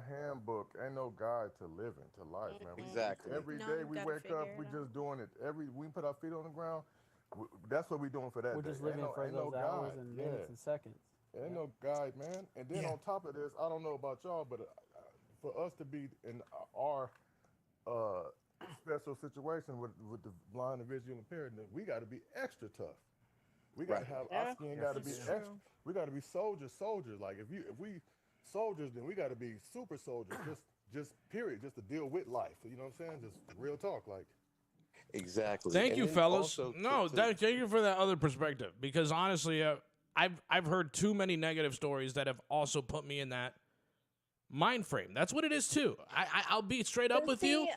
handbook, ain't no guide to living, to life, man. Exactly. Every day we wake up, we just doing it. We put our feet on the ground. That's what we doing for that. We're day. just living for those hours and minutes and seconds. Ain't no guide, man. And then on top of this, I don't know about y'all, but for us to be in our special situation with the blind and visually impaired, we got to be extra tough. We got to have our skin got to be extra. We got to be soldiers. Like if we soldiers, then we got to be super soldiers. Just period. Just to deal with life. You know what I'm saying? Just real talk. Like. Exactly. Thank you, fellas. Thank you for that other perspective, because honestly, I've heard too many negative stories that have also put me in that mind frame. That's what it is too. I'll be straight up with you.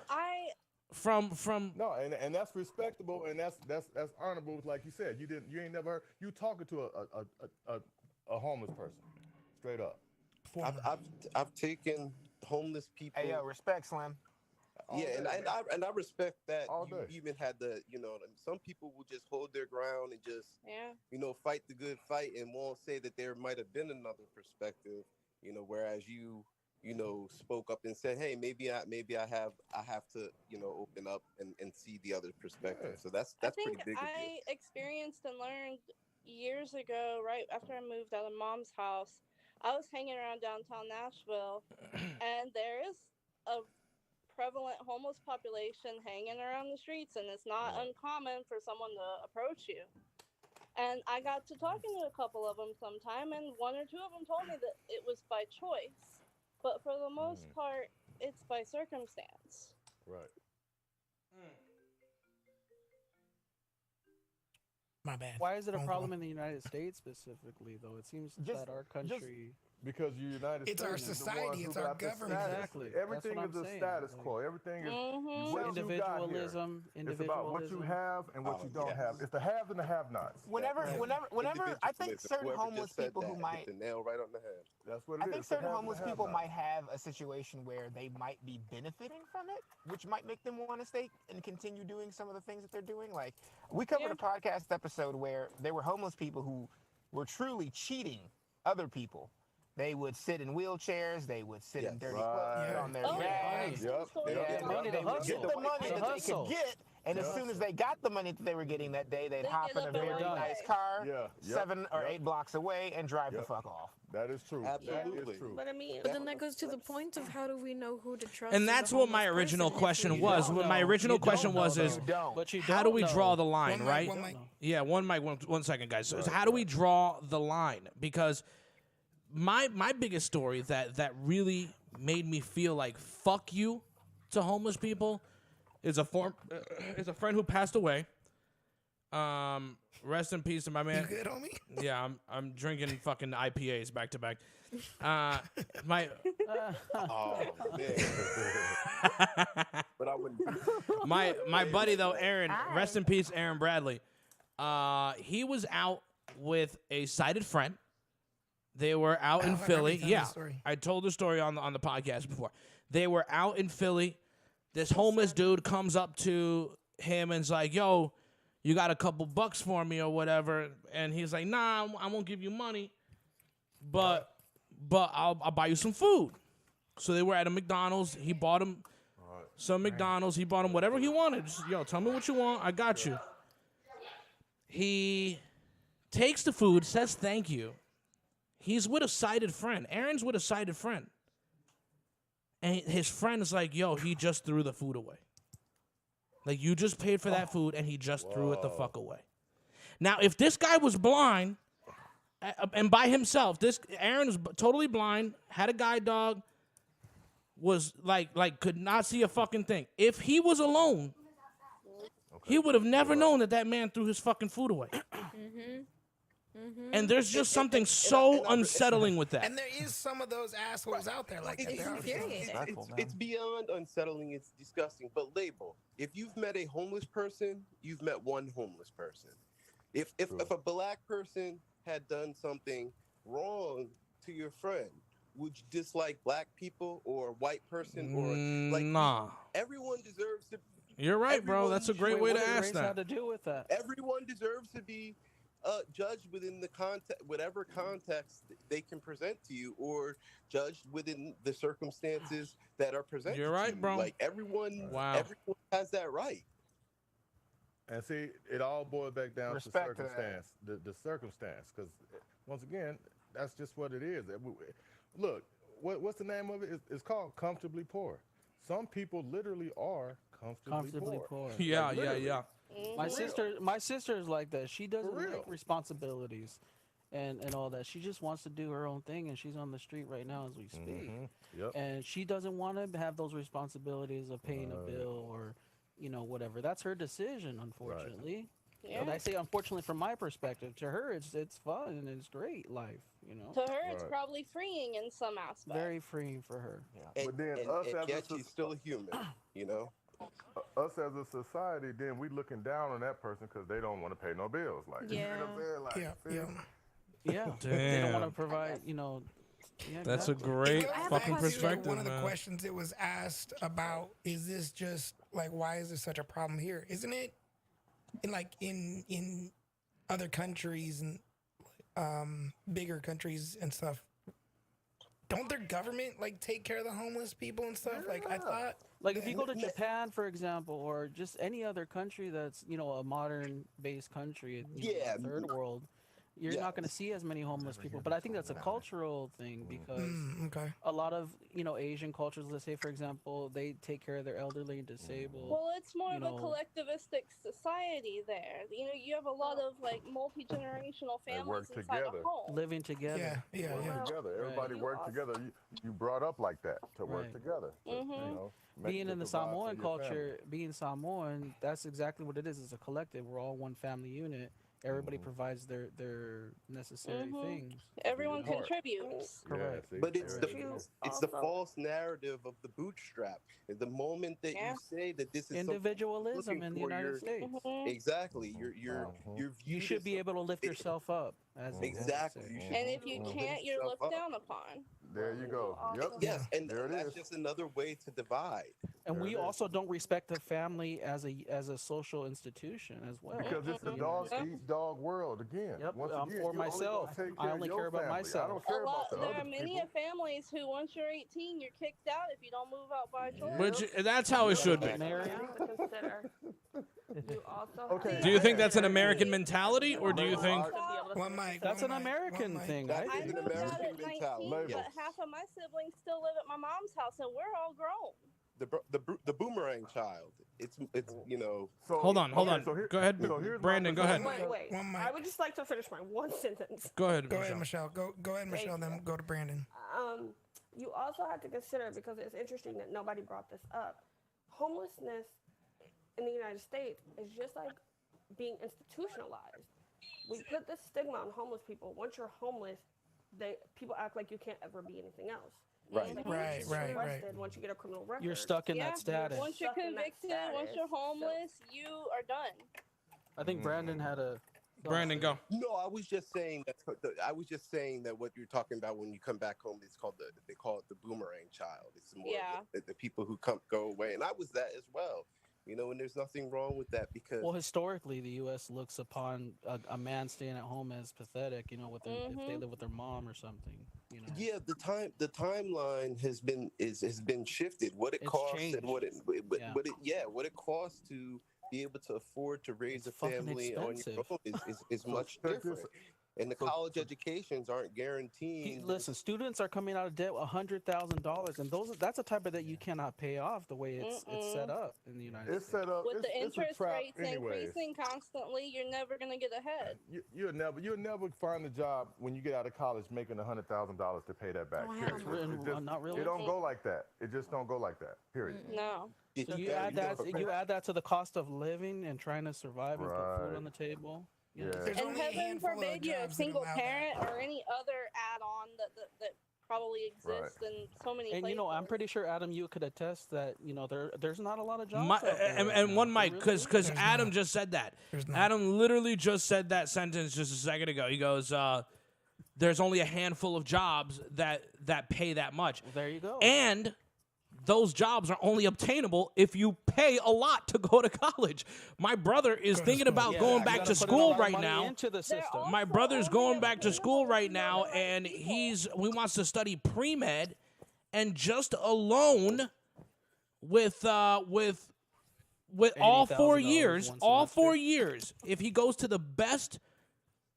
From no, and that's respectable, and that's honorable. Like you said, you ain't never heard you talking to a homeless person, straight up. I've taken homeless people. Hey, yo, respect, Slim. Yeah, and I respect that you even had some people will just hold their ground and just fight the good fight and won't say that there might have been another perspective, whereas you spoke up and said, hey, maybe I have to open up and see the other perspective. So that's pretty big of you. I experienced and learned years ago, right after I moved out of Mom's house. I was hanging around downtown Nashville, and there is a prevalent homeless population hanging around the streets, and it's not uncommon for someone to approach you. And I got to talking to a couple of them sometime, and one or two of them told me that it was by choice, but for the most part, it's by circumstance. Right. My bad. Why is it a Phone problem call. in the United States specifically, though? It seems that our country. Because the United It's States our is the society, ones who it's our got the government. status. Exactly. Everything That's is what a I'm saying. status quo. Everything is what you got here. Individualism. It's about what you have and what you don't have. It's the haves and the have-nots. Whenever, I think certain Whoever homeless just said people who that might, hit the nail right on the head. That's what it I is. think It's the certain haves and the homeless people have-nots. might have a situation where they might be benefiting from it, which might make them want to stay and continue doing some of the things that they're doing. Like we covered a podcast episode where there were homeless people who were truly cheating other people. They would sit in wheelchairs. They would sit in dirty clothes on their rags. They would get the money that they could get, and as soon as they got the money that they were getting that day, they'd hop in a very nice car, 7 or 8 blocks away, and drive the fuck off. That is true. Absolutely. That is true. But I mean, then that goes to the point of how do we know who to trust? And as a that's what my homeless original person if question we was. don't What know? my original question was is, how do we draw the line, right? Yeah, one mic. One second, guys. So how do we draw the line? Because my biggest story that really made me feel like fuck you to homeless people is a friend who passed away. Rest in peace to my man. You good, homie? Yeah, I'm drinking fucking IPAs back to back. My Oh man. But I wouldn't. my buddy though, Aaron. Rest in peace, Aaron Bradley. He was out with a sighted friend. They were out in Philly. Yeah, I told the story on the podcast before. They were out in Philly. This homeless dude comes up to him and's like, "Yo, you got a couple bucks for me or whatever?" And he's like, "Nah, I won't give you money, but I'll buy you some food." So they were at a McDonald's. He bought him some McDonald's. He bought him whatever he wanted. Just, yo, tell me what you want. I got you. He takes the food, says thank you. He's with a sighted friend. Aaron's with a sighted friend. And his friend is like, yo, he just threw the food away. Like, you just paid for that food, and he just threw it the fuck away. Now, if this guy was blind, and by himself, Aaron is totally blind, had a guide dog, was like could not see a fucking thing. If he was alone, he would have never known that man threw his fucking food away. And there's just something so unsettling with that. And there is some of those assholes out there like that. It's beyond unsettling. It's disgusting. But label, if you've met a homeless person, you've met one homeless person. If a black person had done something wrong to your friend, would you dislike black people or a white person or like? Nah. Everyone deserves to. You're right, bro. That's a great way to ask that. Have to do with that? Everyone deserves to be judged within the whatever context they can present to you, or judged within the circumstances that are presented. You're right, to you. bro. Like everyone has that right. And see, it all boils back down Respect to circumstance, the circumstance, because once again, that's just what it is. Look, what's the name of it? It's called comfortably poor. Some people literally are comfortably poor. Yeah, like, yeah. My sister is like that. She doesn't like responsibilities and all that. She just wants to do her own thing, and she's on the street right now as we speak. Yep. And she doesn't want to have those responsibilities of paying a bill or whatever. That's her decision, unfortunately. Yeah. And I say unfortunately from my perspective. To her, it's fun and it's great life. To her, it's probably freeing in some aspects. Very freeing for her. And, But then yet she's still a human, Us as a society, then we looking down on that person because they don't want to pay no bills. Like, you know what I'm saying? Like, Yeah. They don't want to provide, That's a great fucking perspective, One of the man. questions it was asked about is this just like why is this such a problem here? Isn't it in other countries and bigger countries and stuff? Don't their government take care of the homeless people and stuff? Like I thought. Like if you go to Japan, for example, or just any other country that's a modern-based country, third world, you're not going to see as many homeless people. But I think that's a cultural thing because a lot of Asian cultures, let's say for example, they take care of their elderly and disabled. Well, it's more of a collectivistic society there. You have a lot of multi-generational families inside a home. Living together. Yeah. together. Everybody work together. You brought up like that to work together. Being in the Samoan culture, being Samoan, that's exactly what it is. It's a collective. We're all one family unit. everybody provides their necessary things. Everyone contributes. Correct. But it's the false narrative of the bootstrap. And the moment that you say that this is individualism in the United States. Exactly. You should be able to lift yourself up. Exactly. And if you can't, you're looked down upon. There you go. Yep. Yes, and there that's just another way to divide. And we also don't respect the family as a social institution as well. Because it's a dog eat dog world again. Yep. Once again, For myself. I only care about myself. I don't care about the There other are many people. families who, once you're 18, you're kicked out if you don't move out by choice. Which that's how it should be. Okay. Do you think that's an American mentality, or do you think that's an American thing? I moved out at 19, but half of my siblings still live at my mom's house, and we're all grown. The boomerang child. It's you know. So, hold on. Go ahead, Brandon. Go ahead. Wait. I would just like to finish my one sentence. Go ahead, Michelle. Go ahead, Michelle. Then go to Brandon. You also have to consider, because it's interesting that nobody brought this up, homelessness in the United States is just like being institutionalized. We put this stigma on homeless people. Once you're homeless, people act like you can't ever be anything else. Right. Like Right. Once you get a criminal record, You're stuck in that status. Once you're convicted, once you're homeless, you are done. I think Brandon had a. Brandon, go. No, I was just saying that what you're talking about when you come back home, they call it the boomerang child. It's more the people who go away, and I was that as well. You know, and there's nothing wrong with that because historically, the U.S. looks upon a man staying at home as pathetic. You know, if they live with their mom or something. You know. Yeah, the timeline has been shifted. What it costs changed. and what it costs to be able to afford to raise a family on your own is much different. And the college educations aren't guaranteed. Listen, students are coming out of debt $100,000, and that's a type of debt you cannot pay off the way it's set up in the United States. It's set up with the interest rates anyways. increasing constantly. You're never gonna get ahead. You'll never find a job when you get out of college making $100,000 to pay that back. Not really. It don't go like that. It just don't go like that. Period. No. So you add that to the cost of living and trying to survive and put food on the table. Yeah. And heaven forbid you're a single parent or any other add-on that probably exists in so many places. And you know, I'm pretty sure Adam, you could attest that there's not a lot of jobs. And one mic, because Adam just said that. Adam literally just said that sentence just a second ago. He goes, "There's only a handful of jobs that pay that much." Well, there you go. And those jobs are only obtainable if you pay a lot to go to college. My brother is thinking about going back to school right now. My brother's going back to school right now, and he wants to study pre-med, and just alone with all 4 years, if he goes to the best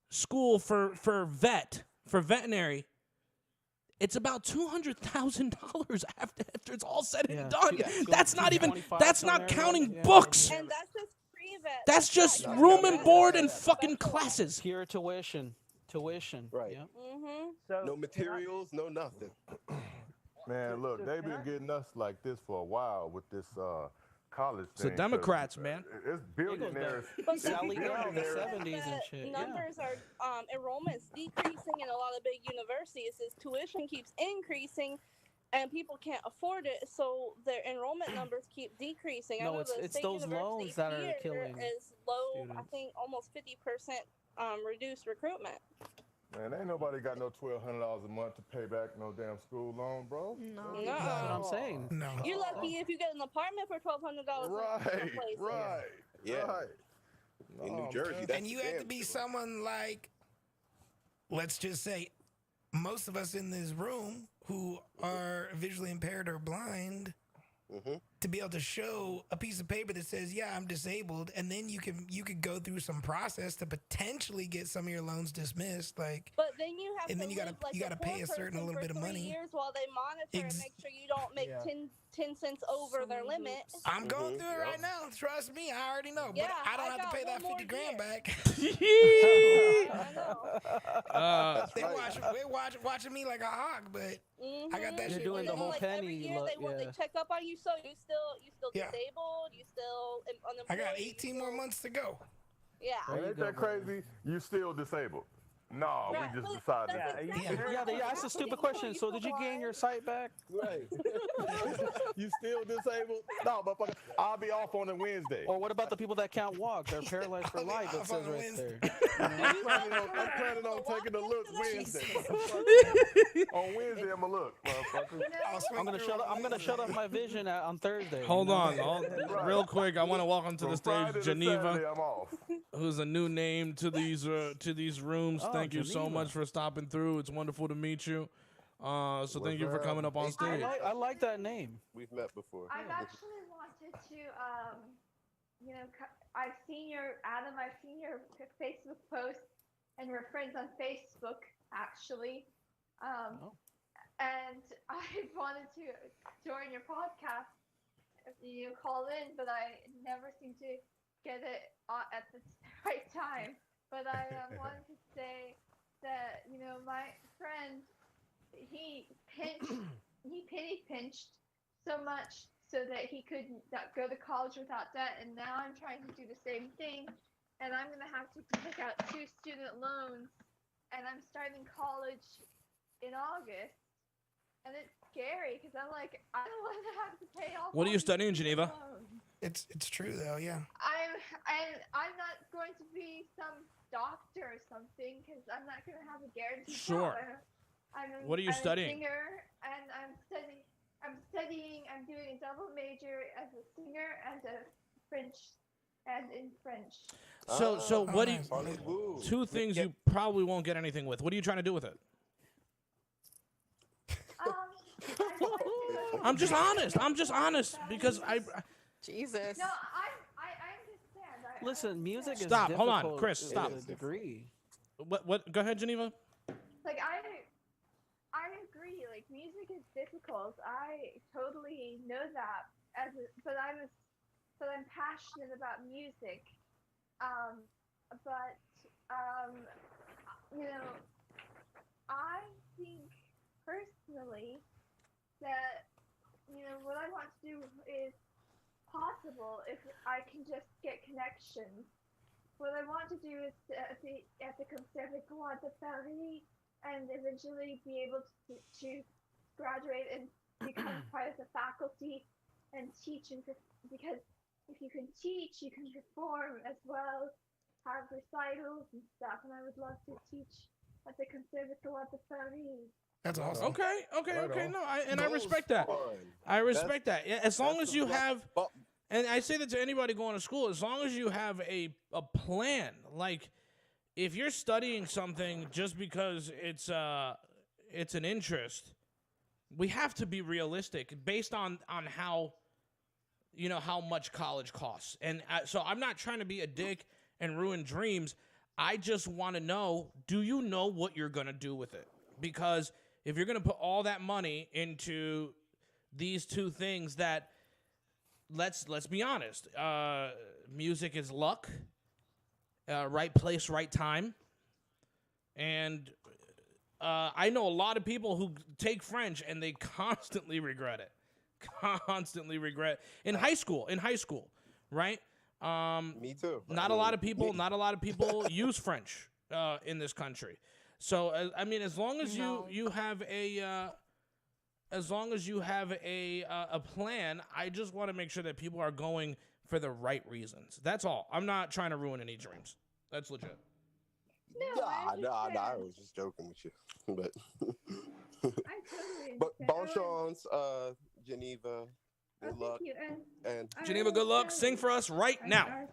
school for veterinary, it's about $200,000 after it's all said and done. That's not counting books. And that's just pre-vet. That's just room and board and fucking classes. Pure tuition. Right. Yeah. So, no materials, no nothing. Man, look, they've been getting us like this for a while with this college thing. It's the Democrats, man. It's billionaires. But the billionaires. 70s and shit. Numbers are enrollment's decreasing in a lot of big universities as tuition keeps increasing and people can't afford it, so their enrollment numbers keep decreasing. No, I know it's State those University loans that are killing is low, students. I think almost 50% reduced recruitment. Man, ain't nobody got no $1,200 a month to pay back no damn school loan, bro. No. That's what I'm saying. No. You're lucky if you get an apartment for $1,200. Right. Yeah. Right. In New Jersey, that's and you have to be someone like, let's just say, most of us in this room who are visually impaired or blind, to be able to show a piece of paper that says, yeah, I'm disabled, and then you could go through some process to potentially get some of your loans dismissed. Like, but then you have and to then you live gotta pay a certain little bit of money. Years while they monitor and make sure you don't make 10 cents over their limit. I'm going through it right now. Trust me, I already know. Yeah, but I don't have to pay that 50 grand back. They're watching me like a hawk, but I got that You're shit. doing the whole penny. Every year they check up on you, so you still disabled, you still unemployed. I got 18 more months to go. Yeah. And ain't that crazy? You still disabled. No, we just decided. That's a stupid question. So did you gain your sight back? Right. You still disabled? No, motherfucker. I'll be off on a Wednesday. Or what about the people that can't walk? They're paralyzed for life. It says right there. I'm planning on taking a look Wednesday. On Wednesday, I'm gonna look, motherfucker. I'm gonna shut off my vision on Thursday. Hold on, real quick. I want to welcome to the stage Geneva, Saturday, I'm off. who's a new name to these rooms. Oh, Thank you so Geneva. much for stopping through. It's wonderful to meet you. So thank you for coming up on stage. I like that name. We've met before. I've actually wanted to, I've seen your Facebook post, and we're friends on Facebook, actually. And I wanted to join your podcast, call in, but I never seem to get it at the right time. But I wanted to say that, my friend, he penny pinched so much so that he could go to college without debt, and now I'm trying to do the same thing, and I'm gonna have to take out 2 student loans, and I'm starting college in August, and it's scary because I'm like, I don't want to have to pay off. What are you studying, Geneva? It's true though, yeah. I'm not going to be some doctor or something because I'm not going to have a guarantee. Sure. What are you studying? I'm a singer, and I'm studying. I'm doing a double major as a singer and in French. So what do you? 2 things you probably won't get anything with. What are you trying to do with it? I'm just honest because Jesus. No, I understand. Listen, music is Stop. difficult. Hold on, Chris. Stop. To a degree. What? Go ahead, Geneva. Like I agree. Like music is difficult. I totally know that. But I'm passionate about music. I think personally that what I want to do is possible if I can just get connections. What I want to do is at the Conservatoire de Paris and eventually be able to graduate and become part of the faculty and teach, because if you can teach, you can perform as well, have recitals and stuff, and I would love to teach at the Conservatoire de Paris. That's awesome. Okay. No, I respect that. I respect that. Yeah, as long as you have, and I say that to anybody going to school, as long as you have a plan. Like, if you're studying something just because it's an interest, we have to be realistic based on how, how much college costs. And so I'm not trying to be a dick and ruin dreams. I just want to know, do you know what you're going to do with it? Because if you're going to put all that money into these 2 things that, let's be honest, music is luck, right place, right time. And I know a lot of people who take French and they constantly regret it. In high school, right? Me too. Not a lot of people use French in this country. So I mean, as long as you have a plan, I just want to make sure that people are going for the right reasons. That's all. I'm not trying to ruin any dreams. That's legit. No, I was just joking with you, but but bon chance, Geneva. Good luck. And Geneva, good luck. Sing for us right now.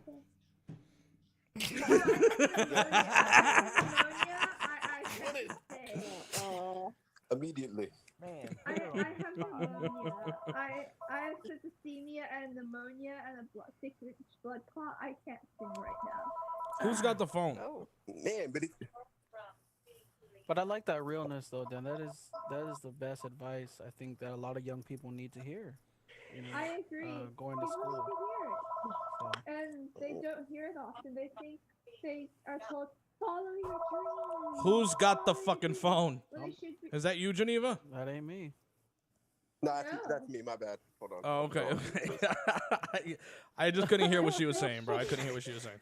Immediately. Man. I have pneumonia. I have septicemia and pneumonia and a 6-inch blood clot. I can't sing right now. Who's got the phone? Oh, man, But I like that realness, though, Dan. That is the best advice I think that a lot of young people need to hear. I agree. Going to school. Need to hear it. So. And they don't hear it often. They think they are told, follow your dreams. Who's got the fucking phone? Is that you, Geneva? That ain't me. Nah, that's me. My bad. Hold on. Oh, okay. I just couldn't hear what she was saying, bro. I couldn't hear what she was saying.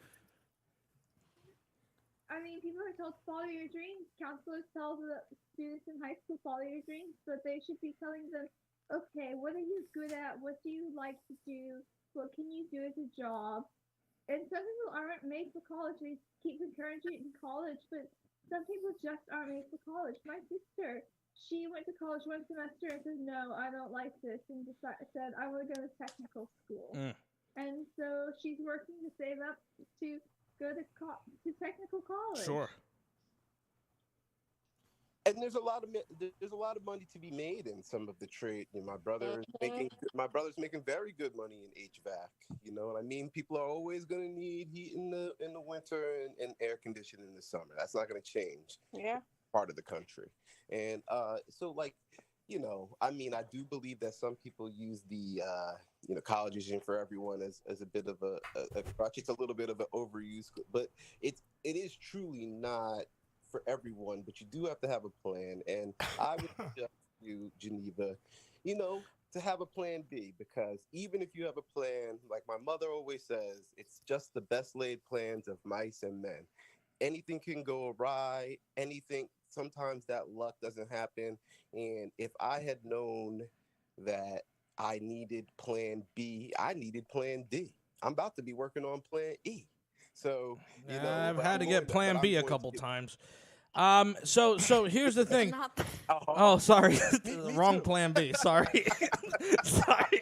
I mean, people are told to follow your dreams. Counselors tell the students in high school follow your dreams, but they should be telling them, okay, what are you good at? What do you like to do? What can you do as a job? And some people aren't made for college. We keep encouraging in college, but some people just aren't made for college. My sister, she went to college one semester and said, no, I don't like this, and said, I want to go to technical school. And so she's working to save up to go to technical college. Sure. And there's a lot of money to be made in some of the trade. You know, my brother's making very good money in HVAC. You know what I mean? People are always going to need heat in the winter and air conditioning in the summer. That's not going to change. Yeah. Part of the country, and so like, you know, I mean, I do believe that some people use the college isn't for everyone as a bit of a crutch. It's a little bit of an overuse, but it is truly not for everyone. But you do have to have a plan, and I would suggest you, Geneva, you know, to have a plan B, because even if you have a plan, like my mother always says, it's just the best laid plans of mice and men. Anything can go awry. Sometimes that luck doesn't happen. And if I had known that I needed plan B, I needed plan D. I'm about to be working on plan E. So, you know, I've had to get plan B a couple times. So here's the thing. Oh, sorry. Wrong plan B. Sorry. Sorry.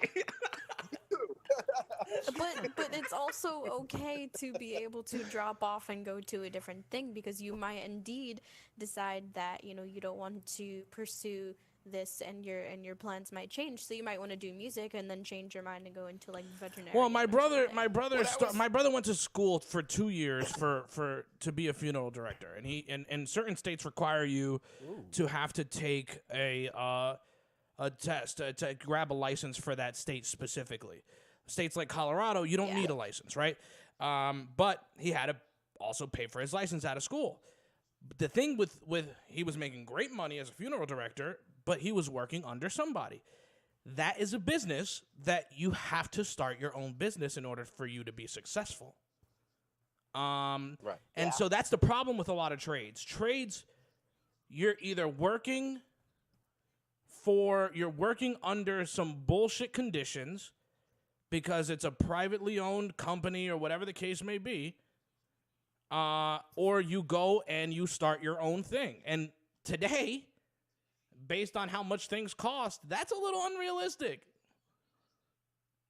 But it's also okay to be able to drop off and go to a different thing, because you might indeed decide that, you know, you don't want to pursue this, and your plans might change. So you might want to do music and then change your mind and go into like veterinary. Well, my brother went to school for 2 years to be a funeral director, and certain states require you to have to take a test to grab a license for that state specifically. States like Colorado, you don't need a license, right? But he had to also pay for his license out of school. The thing with he was making great money as a funeral director, but he was working under somebody. That is a business that you have to start your own business in order for you to be successful. Right. And so that's the problem with a lot of trades. Trades, you're either working under some bullshit conditions because it's a privately owned company or whatever the case may be, or you go and you start your own thing. And today, based on how much things cost, that's a little unrealistic.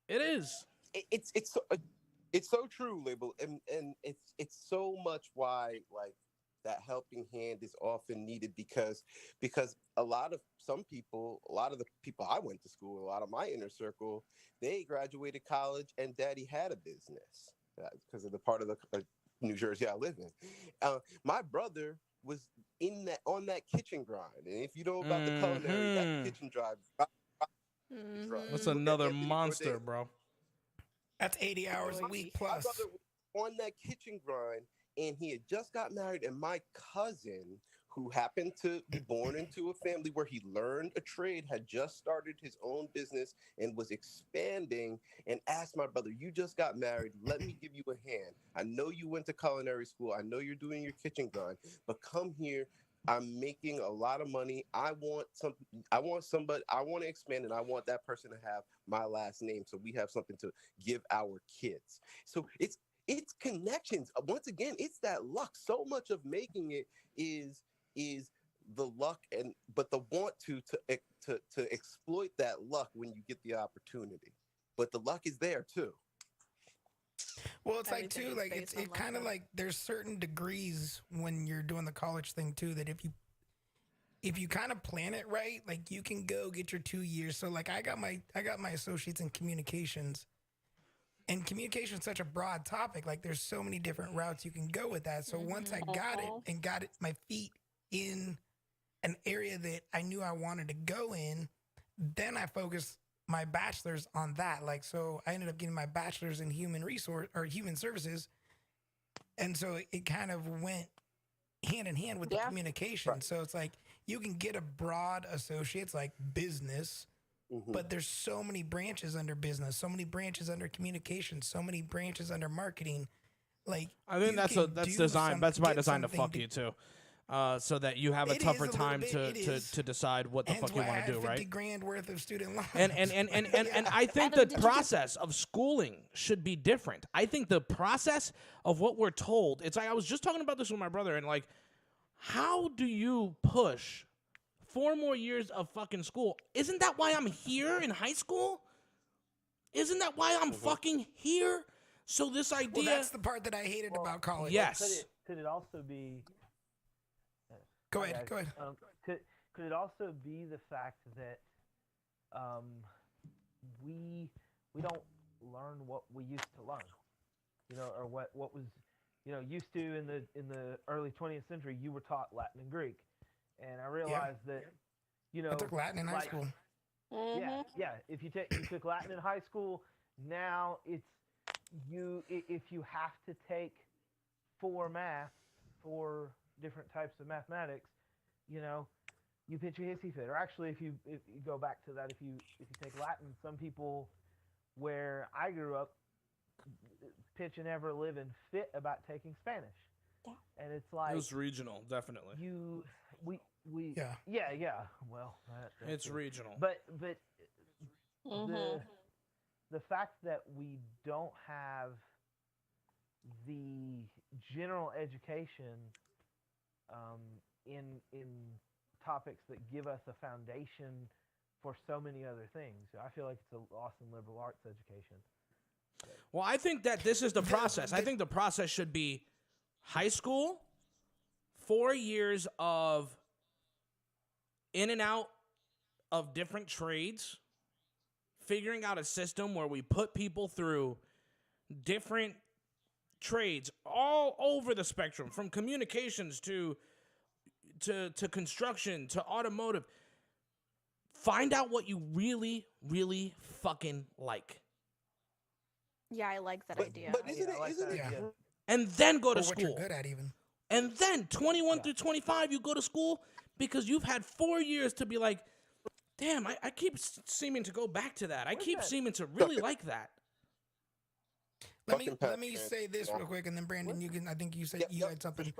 It is. It's so true, Label, and it's so much why like that helping hand is often needed, because a lot of the people I went to school, a lot of my inner circle, they graduated college and daddy had a business because of the part of the New Jersey I live in. My brother was on that kitchen grind, and if you know about the culinary, that kitchen drive. That's another monster, bro. That's 80 hours a week plus. My brother was on that kitchen grind, and he had just got married, and my cousin, who happened to be born into a family where he learned a trade, had just started his own business and was expanding, and asked my brother, you just got married, let me give you a hand. I know you went to culinary school. I know you're doing your kitchen grind, but come here. I'm making a lot of money. I want to expand, and I want that person to have my last name so we have something to give our kids. So it's connections. Once again, it's that luck. So much of making it is the luck, but the want to exploit that luck when you get the opportunity. But the luck is there too. Well, it's like too, like it's kind of like there's certain degrees when you're doing the college thing too, that if you kind of plan it right, like you can go get your 2 years. So like I got my associates in communications, and communication is such a broad topic. Like there's so many different routes you can go with that. So once I got it and got my feet in an area that I knew I wanted to go in, then I focused my bachelor's on that. Like, so I ended up getting my bachelor's in human services. And so it kind of went hand in hand with the communication. Right. So it's like, you can get a broad associates like business, but there's so many branches under business, so many branches under communication, so many branches under marketing. Like, I think that's designed. That's by design to fuck you too, so that you have a tougher time to decide what the fuck you want to do, right? $50,000 worth of student loans. And I think the process of schooling should be different. I think the process of what we're told. It's like I was just talking about this with my brother, and like, how do you push 4 more years of fucking school? Isn't that why I'm here in high school? Isn't that why I'm fucking here? So this idea... Well, that's the part that I hated about college. Yes. Could it also be... Go ahead. Could it also be the fact that we don't learn what we used to learn? You know, or what was, you know, used to in the early 20th century, you were taught Latin and Greek. And I realized that, you know... I took Latin in high school. Yeah. If you took Latin in high school, now it's if you have to take 4 different types of mathematics, you know, you pitch a hissy fit. Or actually, if you go back to that, if you take Latin, some people where I grew up pitch an ever living fit about taking Spanish. Yeah. And it's like, it was regional, definitely. Yeah. Well, it's regional. But the fact that we don't have the general education in topics that give us a foundation for so many other things, I feel like it's a loss in liberal arts education. Well, I think that this is the process. I think the process should be high school, 4 years of in and out of different trades, figuring out a system where we put people through different trades all over the spectrum, from communications to construction to automotive. Find out what you really, really fucking like. Yeah, I like that idea. But isn't it? And then go to or school. What you're good at, even. And then 21 through 25, you go to school because you've had 4 years to be like, damn, I keep seeming to go back to that. I keep seeming to really like that. Let me say this real quick, and then Brandon, you can. I think you said you had something.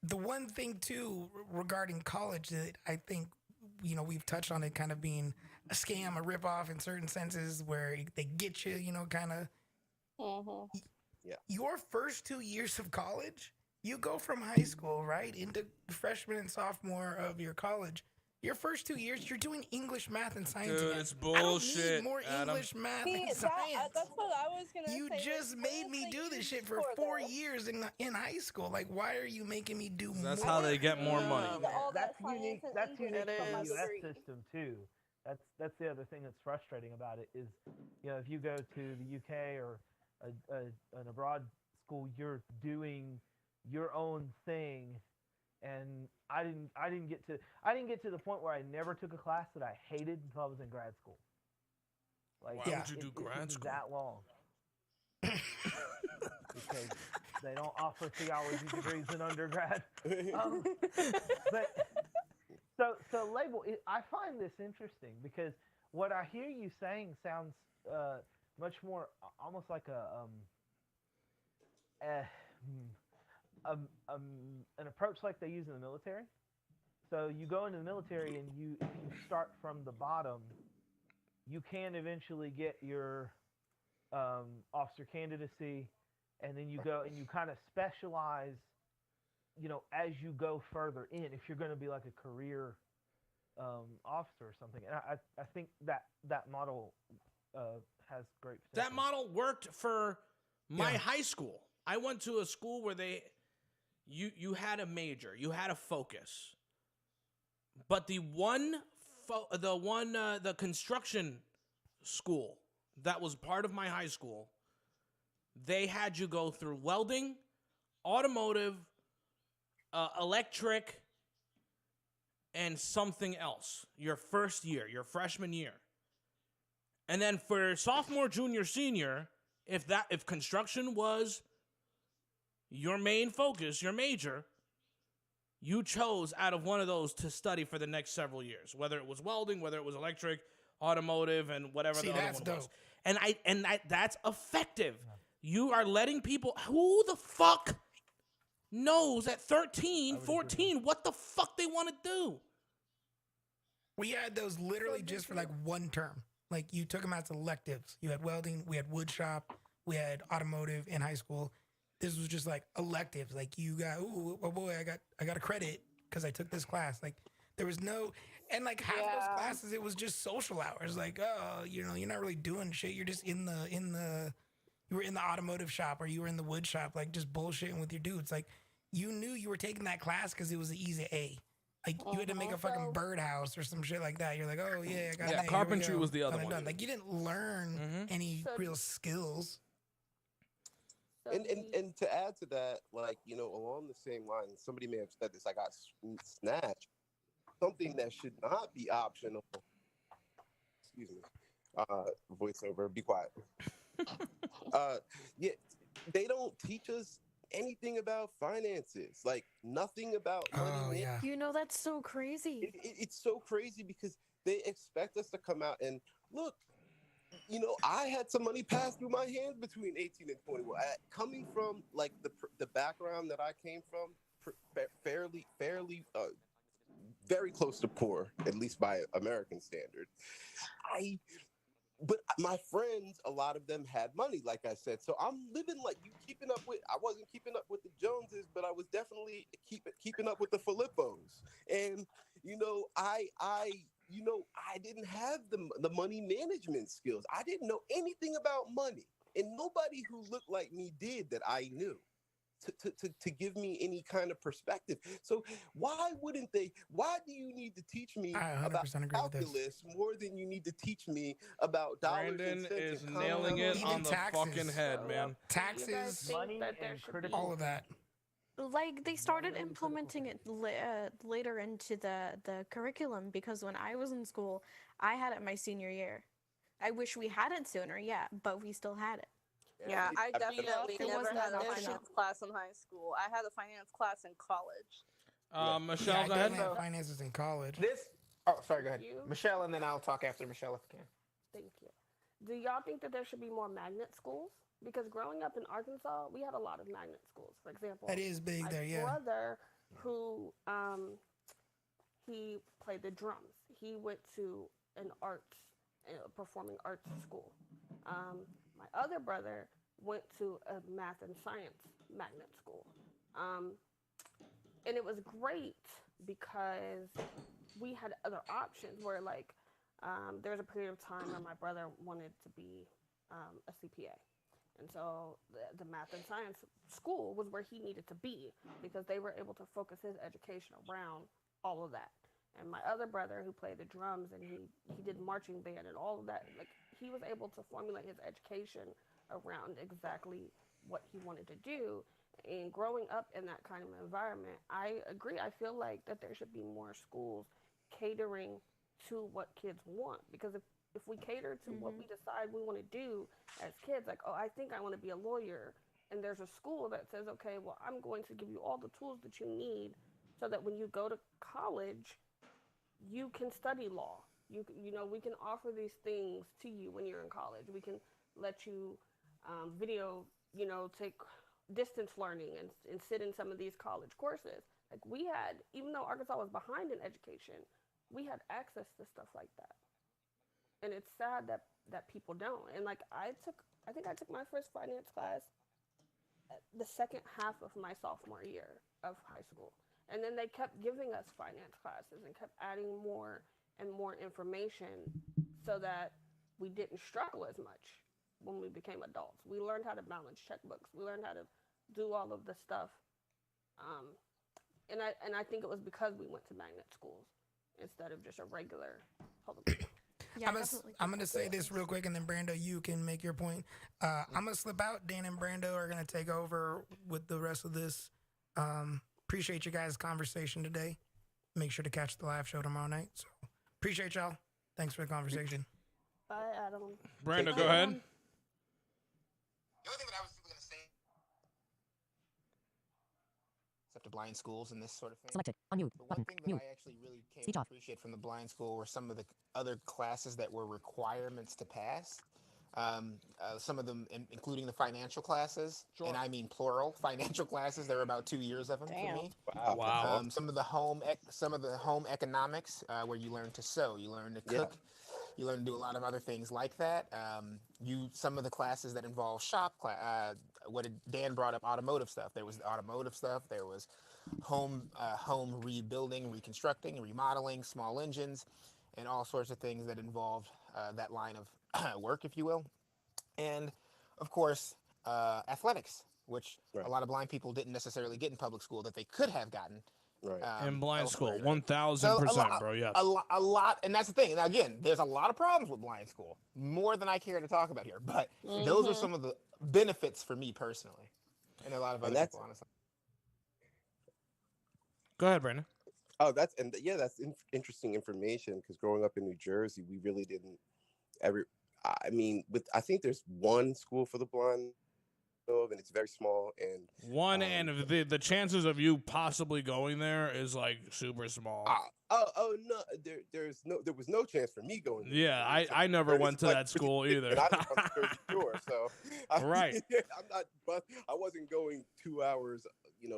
The one thing too regarding college that I think, you know, we've touched on it kind of being a scam, a ripoff in certain senses, where they get you, you know, kind of. Yeah. Your first 2 years of college, you go from high school right into freshman and sophomore of your college. Your first 2 years, you're doing English, math, and science. Dude, it's bullshit. I don't need more English, math, and science. That's what I was gonna say. You just made me do this shit for 4 years in high school. Like, why are you making me do more? That's how they get more money. That's unique. That's unique to the U.S. system too. That's the other thing that's frustrating about it is, you know, if you go to the UK or an abroad school, you're doing your own thing. And I didn't get to the point where I never took a class that I hated until I was in grad school. Like, why would you do grad school that long? Because they don't offer theology degrees in undergrad. But so label. I find this interesting because what I hear you saying sounds much more almost like an approach like they use in the military. So you go into the military and if you start from the bottom, you can eventually get your officer candidacy, and then you go and you kind of specialize, you know, as you go further in, if you're going to be like a career officer or something. And I think that model has great potential. That model worked for my high school. I went to a school where you had a major, you had a focus, but the construction school that was part of my high school, they had you go through welding, automotive, electric, and something else your first year, your freshman year. And then for sophomore, junior, senior, if construction was your main focus, your major, you chose out of one of those to study for the next several years, whether it was welding, whether it was electric, automotive, and whatever the other one was. And that's effective. You are letting people. Who the fuck knows at 13, 14 what the fuck they want to do? We had those literally just for like one term. Like you took them as electives. You had welding, we had wood shop, we had automotive in high school. This was just like electives. Like you got, oh boy, I got a credit because I took this class. Like there was no, and like half of those classes, it was just social hours. Like, oh, you know, you're not really doing shit. You're just you were in the automotive shop or you were in the wood shop, like just bullshitting with your dudes. Like you knew you were taking that class because it was an easy A. Like you had to make a fucking birdhouse or some shit like that. You're like, oh yeah, I got that. Carpentry was the other one. Done. Like you didn't learn any real skills. And to add to that, like, you know, along the same lines, somebody may have said this, I got snatched. Something that should not be optional. Excuse me. Voiceover, be quiet. Yeah, they don't teach us anything about finances, like nothing about money. You know, that's so crazy. It's so crazy because they expect us to come out and look, you know, I had some money pass through my hands between 18 and 21. Coming from like the background that I came from, fairly very close to poor, at least by American standards. But my friends, a lot of them had money, like I said. So I'm living like you keeping up with. I wasn't keeping up with the Joneses, but I was definitely keeping up with the Filippos. And you know, I didn't have the money management skills. I didn't know anything about money, and nobody who looked like me did that I knew. To give me any kind of perspective. So why wouldn't they? Why do you need to teach me about calculus more than you need to teach me about dollars and cents? Brandon is nailing it on the fucking head, man. Taxes, money, and critical. All of that. Like they started implementing it later into the curriculum because when I was in school, I had it my senior year. I wish we had it sooner, but we still had it. Yeah, I definitely never had a finance class in high school. I had a finance class in college. Michelle, go ahead. Finances in college. Sorry, go ahead. Michelle, and then I'll talk after Michelle if I can. Thank you. Do y'all think that there should be more magnet schools? Because growing up in Arkansas, we had a lot of magnet schools. For example, that is big there. Yeah. My brother, who he played the drums. He went to an performing arts school. My other brother went to a math and science magnet school. And it was great because we had other options where like there was a period of time where my brother wanted to be a CPA. And so the math and science school was where he needed to be because they were able to focus his education around all of that. And my other brother who played the drums and he did marching band and all of that, like he was able to formulate his education around exactly what he wanted to do. And growing up in that kind of environment, I agree. I feel like that there should be more schools catering to what kids want. Because if we cater to what we decide we want to do as kids, like, oh, I think I want to be a lawyer, and there's a school that says, okay, well, I'm going to give you all the tools that you need so that when you go to college, you can study law. You know, we can offer these things to you when you're in college. We can let you take distance learning and sit in some of these college courses. Like we had, even though Arkansas was behind in education, we had access to stuff like that. And it's sad that people don't. And like I think I took my first finance class the second half of my sophomore year of high school. And then they kept giving us finance classes and kept adding more and more information so that we didn't struggle as much when we became adults. We learned how to balance checkbooks. We learned how to do all of the stuff. And I think it was because we went to magnet schools instead of just a regular public school. Yeah, I'm gonna say this real quick, and then Brando, you can make your point. I'm gonna slip out. Dan and Brando are gonna take over with the rest of this. Appreciate you guys' conversation today. Make sure to catch the live show tomorrow night. So appreciate y'all. Thanks for the conversation. Bye, Adam. Brando, go ahead. The only thing that I was going to say, except the blind schools and this sort of thing. Selected. Unmute. The one thing that I actually really came to appreciate from the blind school were some of the other classes that were requirements to pass. Some of them, including the financial classes, Sure. and I mean plural financial classes. There were about 2 years of them for me. Wow. Some of the home economics, where you learn to sew, you learn to cook, you learn to do a lot of other things like that. Some of the classes that involve what Dan brought up, automotive stuff. There was automotive stuff. There was home rebuilding, reconstructing, remodeling, small engines, and all sorts of things that involved that line of work, if you will. And of course, athletics, which a lot of blind people didn't necessarily get in public school that they could have gotten. In blind school, elsewhere. 1000%, bro. Yes. A lot, and that's the thing. Now, again, there's a lot of problems with blind school, more than I care to talk about here. But those are some of the benefits for me personally, and a lot of other people, honestly. Go ahead, Brandon. Oh, that's interesting information, because growing up in New Jersey, we really didn't ever. I mean, I think there's one school for the blind, and it's very small. And and the chances of you possibly going there is like super small. There was no chance for me going there. Yeah, I never went to that school either. And I live on the Jersey Shore, so right. I wasn't going 2 hours,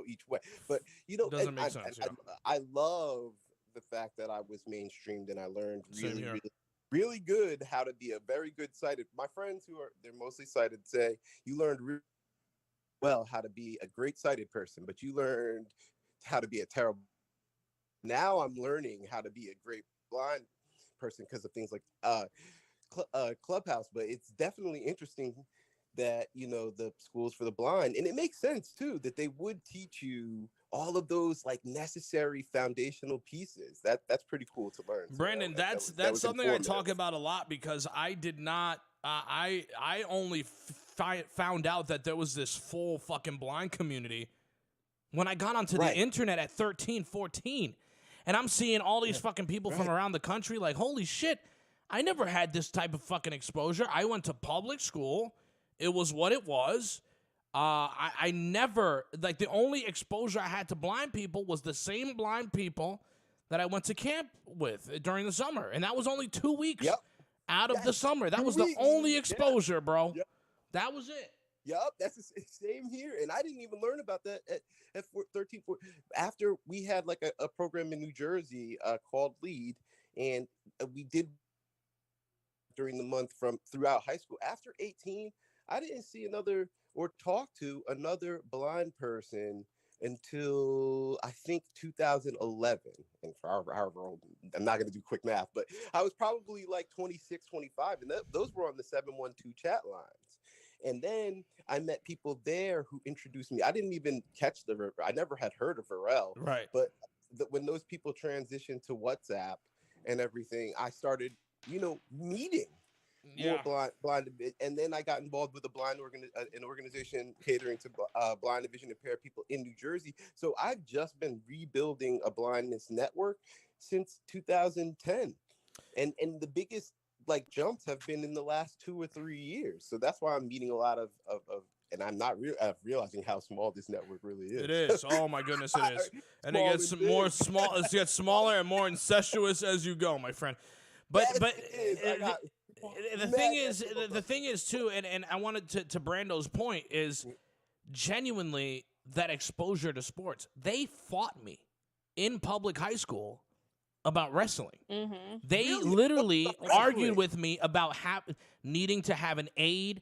each way. But doesn't make sense. I love the fact that I was mainstreamed and I learned really good how to be a very good sighted. My friends they're mostly sighted say you learned really well how to be a great sighted person, but you learned how to be a terrible. Now I'm learning how to be a great blind person because of things like Clubhouse. But it's definitely interesting that the schools for the blind, and it makes sense too that they would teach you all of those like necessary foundational pieces. That's pretty cool to learn. Brandon, that's something I talk about a lot, because I did not. I only found out that there was this full fucking blind community when I got onto the internet at 13, 14. And I'm seeing all these fucking people from around the country, like, holy shit, I never had this type of fucking exposure. I went to public school. It was what it was. I never, like, the only exposure I had to blind people was the same blind people that I went to camp with during the summer. And that was only 2 weeks out of the summer. That was the only exposure, bro. Yep. That was it. Yup, that's the same here. And I didn't even learn about that at 13, 14. After we had like a program in New Jersey called LEAD, and we did during the month throughout high school. After 18, I didn't see another or talk to another blind person until I think 2011. And for however old, I'm not going to do quick math, but I was probably like 26, 25. And those were on the 712 chat lines. And then I met people there who introduced me. I didn't even catch I never had heard of Varel. Right. But when those people transitioned to WhatsApp and everything, I started, meeting more blind. And then I got involved with an organization catering to blind and vision impaired people in New Jersey. So I've just been rebuilding a blindness network since 2010. And the biggest jumps have been in the last 2 or 3 years. So that's why I'm meeting a lot of and I'm not realizing how small this network really is. It is. Oh my goodness, it is. And it gets more small. It gets smaller and more incestuous as you go, my friend. But the thing is too, and I wanted to Brando's point is genuinely that exposure to sports. They fought me in public high school about wrestling. Mm-hmm. They literally argued with me about needing to have an aid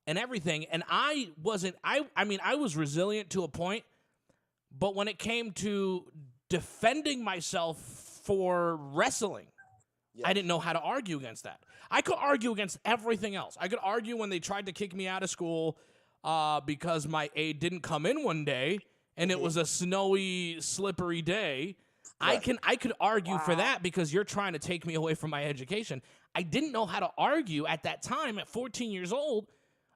and everything. And I wasn't, I mean, I was resilient to a point, but when it came to defending myself for wrestling, I didn't know how to argue against that. I could argue against everything else. I could argue when they tried to kick me out of school because my aide didn't come in one day and it was a snowy, slippery day. Right. I could argue for that because you're trying to take me away from my education. I didn't know how to argue at that time at 14 years old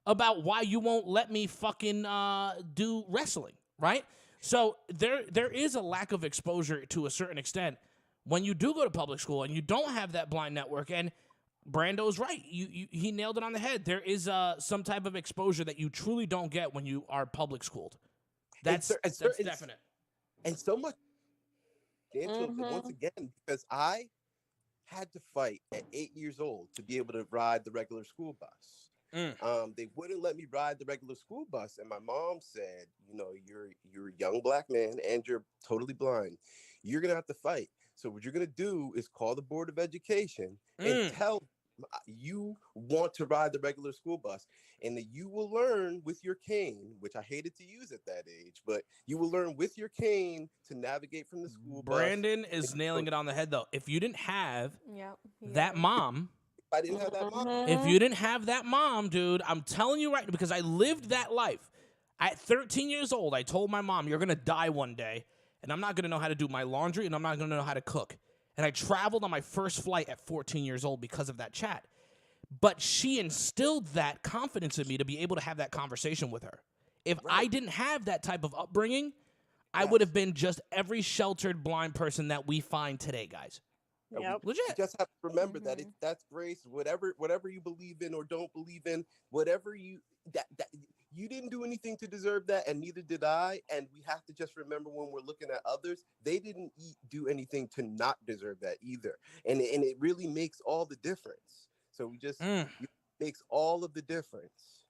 about why you won't let me fucking do wrestling, right? So there is a lack of exposure to a certain extent when you do go to public school and you don't have that blind network. And Brando's right. He nailed it on the head. There is some type of exposure that you truly don't get when you are public schooled. That's definite. And so much. Once again, because I had to fight at 8 years old to be able to ride the regular school bus. They wouldn't let me ride the regular school bus, and my mom said, you know, you're a young black man and you're totally blind. You're gonna have to fight. So what you're gonna do is call the Board of Education and tell them you want to ride the regular school bus, and that you will learn with your cane, which I hated to use at that age, but you will learn with your cane to navigate from the school bus. Brandon is nailing it on the head, though. If you didn't have that Mm-hmm. mom, I didn't have that mom. if you didn't have that mom, dude, I'm telling you right, because I lived that life. At 13 years old, I told my mom, you're going to die one day, and I'm not going to know how to do my laundry, and I'm not going to know how to cook. And I traveled on my first flight at 14 years old because of that chat. But she instilled that confidence in me to be able to have that conversation with her. If I didn't have that type of upbringing, I would have been just every sheltered blind person that we find today, guys. Legit. You just have to remember that that's grace. Whatever you believe in or don't believe in, whatever you that you didn't do anything to deserve that, and neither did I. And we have to just remember when we're looking at others, they didn't do anything to not deserve that either. And it really makes all the difference. So we just it makes all of the difference.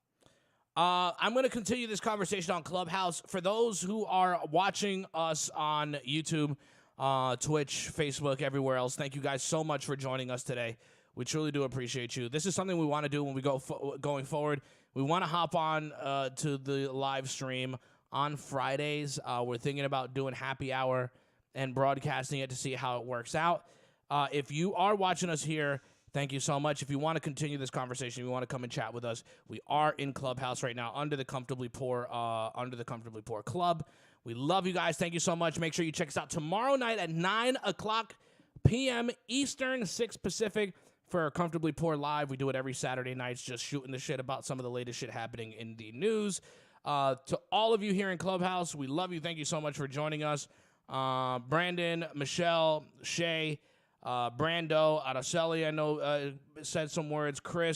I'm going to continue this conversation on Clubhouse. For those who are watching us on YouTube, Twitch, Facebook, everywhere else, thank you guys so much for joining us today. We truly do appreciate you. This is something we want to do when we going forward. We want to hop on to the live stream on Fridays. We're thinking about doing happy hour and broadcasting it to see how it works out. If you are watching us here, thank you so much. If you want to continue this conversation, you want to come and chat with us, we are in Clubhouse right now under the Comfortably Poor Club. We love you guys. Thank you so much. Make sure you check us out tomorrow night at 9:00 p.m. Eastern, 6 Pacific for Comfortably Poor Live. We do it every Saturday nights, just shooting the shit about some of the latest shit happening in the news. To all of you here in Clubhouse, we love you. Thank you so much for joining us. Brandon, Michelle, Shay, Brando, Araceli, I know said some words. Chris.